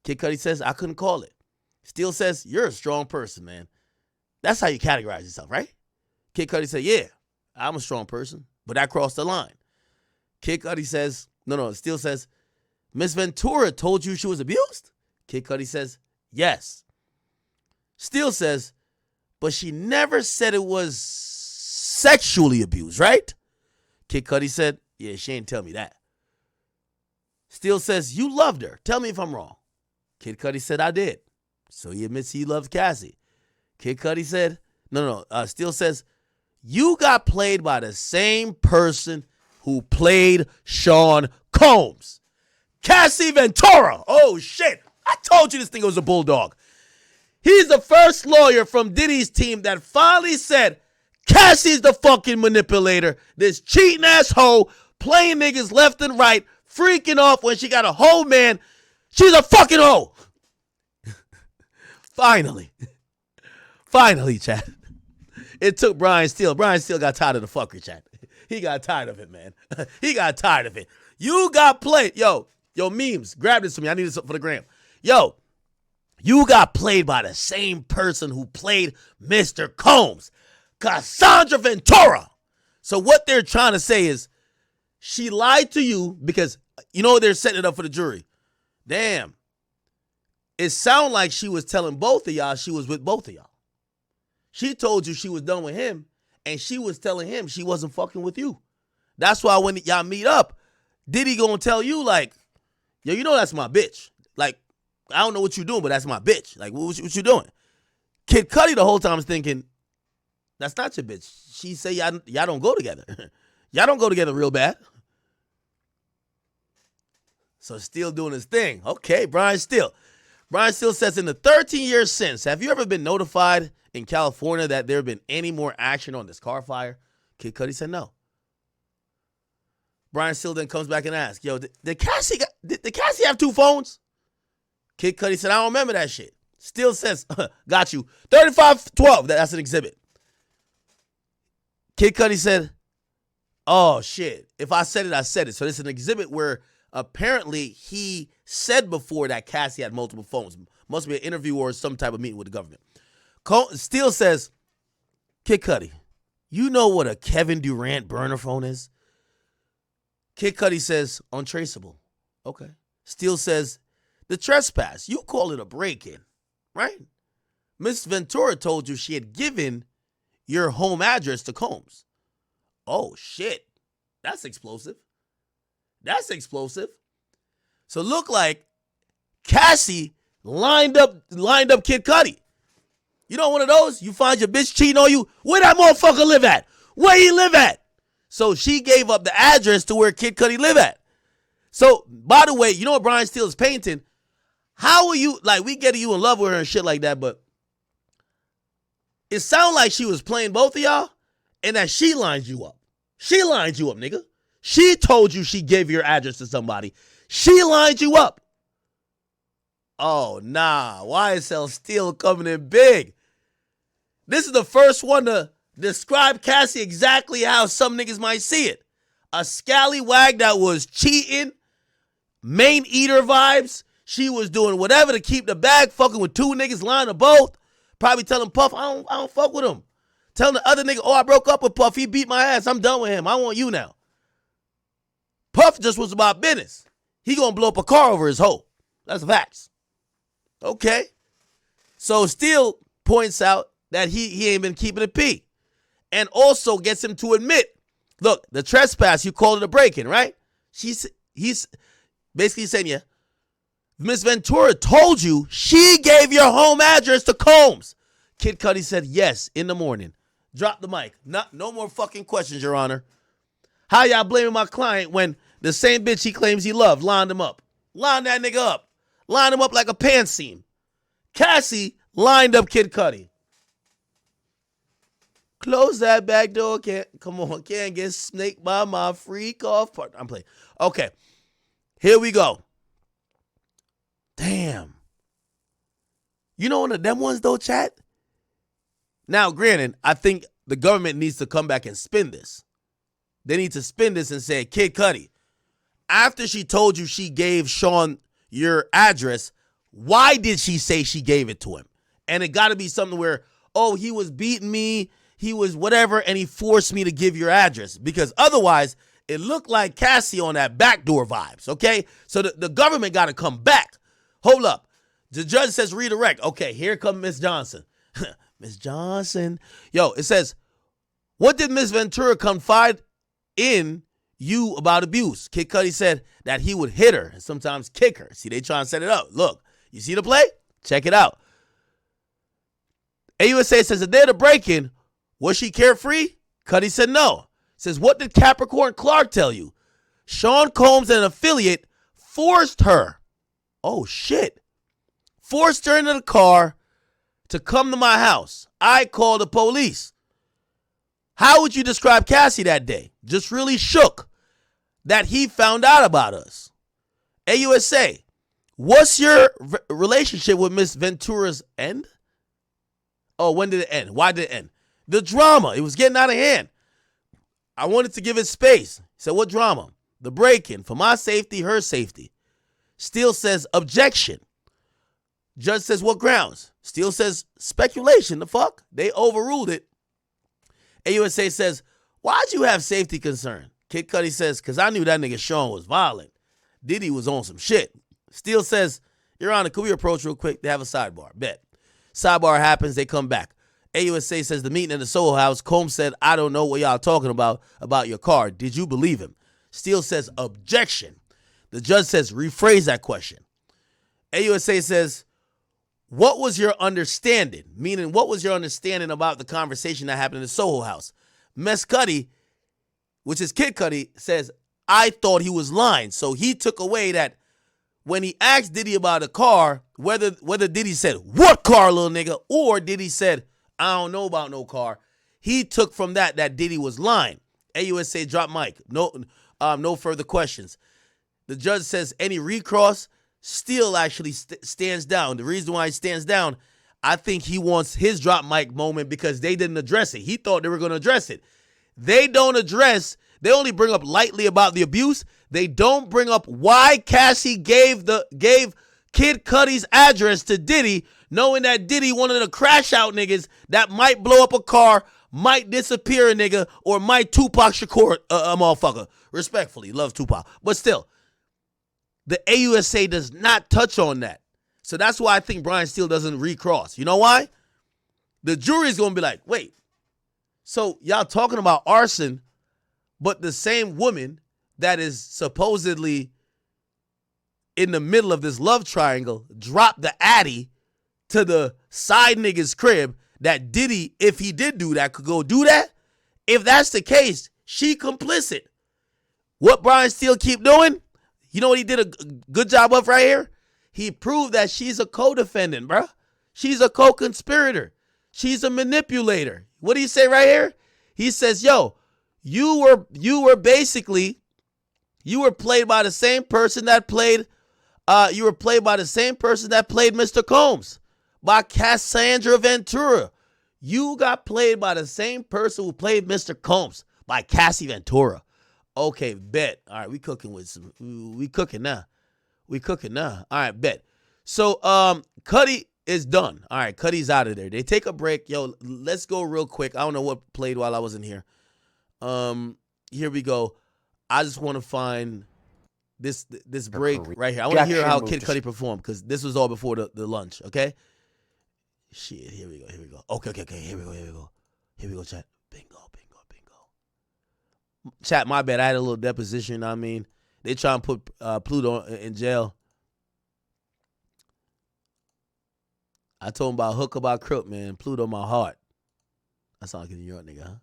Kid Cudi says, I couldn't call it. Steele says, you're a strong person, man. That's how you categorize yourself, right? Kid Cudi said, yeah, I'm a strong person, but I crossed the line. Kid Cudi says, no, Steele says, Miss Ventura told you she was abused? Kid Cudi says, yes. Steele says, but she never said it was sexually abused, right? Kid Cudi said, yeah, she ain't tell me that. Steele says, you loved her. Tell me if I'm wrong. Kid Cudi said, I did. So he admits he loves Cassie. Kid Cudi said, no. Steele says, you got played by the same person who played Sean Combs. Cassie Ventura. Oh, shit. I told you this thing was a bulldog. He's the first lawyer from Diddy's team that finally said, Cassie's the fucking manipulator. This cheating ass hoe playing niggas left and right, freaking off when she got a whole man. She's a fucking hoe. Finally, chat. It took Brian Steele. Brian Steele got tired of the fuckery, chat. He got tired of it, man. He got tired of it. You got played. Yo, memes. Grab this for me. I need this for the gram. Yo, You got played by the same person who played Mr. Combs, Cassandra Ventura. So what they're trying to say is she lied to you because, they're setting it up for the jury. Damn. It sounded like she was telling both of y'all she was with both of y'all. She told you she was done with him, and she was telling him she wasn't fucking with you. That's why when y'all meet up, Diddy gonna tell you, like, yo, that's my bitch. Like, I don't know what you doing, but that's my bitch. Like, what you doing? Kid Cudi the whole time is thinking, that's not your bitch. She say y'all don't go together. Y'all don't go together real bad. So Steele doing his thing. Okay, Brian Steele. Brian Steele says, in the 13 years since, have you ever been notified in California that there have been any more action on this car fire? Kid Cudi said no. Brian Steele then comes back and asks, yo, did Cassie have 2 phones? Kid Cudi said, I don't remember that shit. Steele says, got you. 3512, that's an exhibit. Kid Cudi said, oh, shit. If I said it, I said it. So this is an exhibit where apparently he said before that Cassie had multiple phones. Must be an interview or some type of meeting with the government. Steele says, Kid Cudi, you know what a Kevin Durant burner phone is? Kid Cudi says, untraceable. Okay. Steele says, the trespass, you call it a break-in, right? Miss Ventura told you she had given your home address to Combs. Oh, shit. That's explosive. That's explosive. So look like Cassie lined up Kid Cudi. You know one of those? You find your bitch cheating on you. Where that motherfucker live at? Where he live at? So she gave up the address to where Kid Cudi live at. So, by the way, you know what Brian Steele is painting? How are you, like, we get you in love with her and shit like that, but it sounded like she was playing both of y'all and that she lined you up. She lined you up, nigga. She told you she gave your address to somebody. She lined you up. Oh, nah. YSL Steele coming in big. This is the first one to describe Cassie exactly how some niggas might see it. A scallywag that was cheating, main eater vibes. She was doing whatever to keep the bag, fucking with 2 niggas, lying to both. Probably telling Puff, I don't fuck with him. Telling the other nigga, oh, I broke up with Puff. He beat my ass. I'm done with him. I want you now. Puff just was about business. He gonna blow up a car over his hoe. That's facts. Okay. So Steele points out that he ain't been keeping it P. And also gets him to admit, look, the trespass, you called it a break-in, right? He's basically saying, yeah, Miss Ventura told you she gave your home address to Combs. Kid Cudi said yes in the morning. Drop the mic. No more fucking questions, Your Honor. How y'all blaming my client when the same bitch he claims he loved lined him up? Lined that nigga up. Lined him up like a pants seam. Cassie lined up Kid Cudi. Close that back door. Can't get snaked by my freak off partner. I'm playing. Okay. Here we go. Damn. You know one of them ones though, chat? Now, granted, I think the government needs to come back and spin this. They need to spin this and say, Kid Cudi, after she told you she gave Sean your address, why did she say she gave it to him? And it got to be something where, oh, he was beating me, he was whatever, and he forced me to give your address. Because otherwise, it looked like Cassie on that backdoor vibes, okay? So the government got to come back. Hold up. The judge says redirect. Okay, here comes Miss Johnson. Miss Johnson. Yo, it says, what did Miss Ventura confide in you about abuse? Kid Cudi said that he would hit her and sometimes kick her. See, they trying to set it up. Look, you see the play? Check it out. AUSA says that they're the break-in. Was she carefree? Cudi said no. Says, what did Capricorn Clark tell you? Sean Combs, an affiliate, forced her. Oh, shit. Forced her into the car to come to my house. I called the police. How would you describe Cassie that day? Just really shook that he found out about us. AUSA, what's your relationship with Miss Ventura's end? Oh, when did it end? Why did it end? The drama. It was getting out of hand. I wanted to give it space. He said, what drama? The break-in. For my safety, her safety. Steele says, objection. Judge says, what grounds? Steele says, speculation. The fuck? They overruled it. AUSA says, why'd you have safety concern? Kid Cudi says, because I knew that nigga Sean was violent. Diddy was on some shit. Steele says, Your Honor, could we approach real quick? They have a sidebar. Bet. Sidebar happens. They come back. AUSA says, the meeting in the Soho House. Combs said, I don't know what y'all talking about your car. Did you believe him? Steele says, objection. The judge says, rephrase that question. AUSA says, what was your understanding? Meaning, what was your understanding about the conversation that happened in the Soho House? Mess Cudi, which is Kid Cudi, says, I thought he was lying. So he took away that when he asked Diddy about a car, whether Diddy said, what car, little nigga? Or Diddy said, I don't know about no car. He took from that Diddy was lying. AUSA drop mic. No further questions. The judge says any recross. Steele actually stands down. The reason why he stands down, I think he wants his drop mic moment because they didn't address it. He thought they were going to address it. They don't address. They only bring up lightly about the abuse. They don't bring up why Cassie gave Kid Cudi's address to Diddy, knowing that Diddy wanted to crash out niggas that might blow up a car, might disappear a nigga, or might Tupac Shakur a motherfucker. Respectfully, love Tupac. But still, the AUSA does not touch on that. So that's why I think Brian Steele doesn't recross. You know why? The jury's going to be like, wait, so y'all talking about arson, but the same woman that is supposedly in the middle of this love triangle dropped the addy to the side nigga's crib that Diddy, if he did do that, could go do that? If that's the case, she complicit. What Brian Steele keep doing? You know what he did a good job of right here? He proved that she's a co-defendant, bruh. She's a co-conspirator. She's a manipulator. What do you say right here? He says, yo, you were played by the same person that played Mr. Combs, by Cassandra Ventura. You got played by the same person who played Mr. Combs, by Cassie Ventura. Okay, bet. All right, we cooking now. All right, bet. So, Cudi is done. All right, Cudi's out of there. They take a break. Yo, let's go real quick. I don't know what played while I wasn't here. Here we go. I just want to find this break right here. I want to hear how Kid Cudi performed because this was all before the lunch, okay? Shit, here we go. Okay, here we go, chat. Bingo. Chat, my bad. I had a little deposition, you know what I mean? They try and put Pluto in jail. I told him about hook about crook, man. Pluto my heart. That's all I can New York, nigga, huh?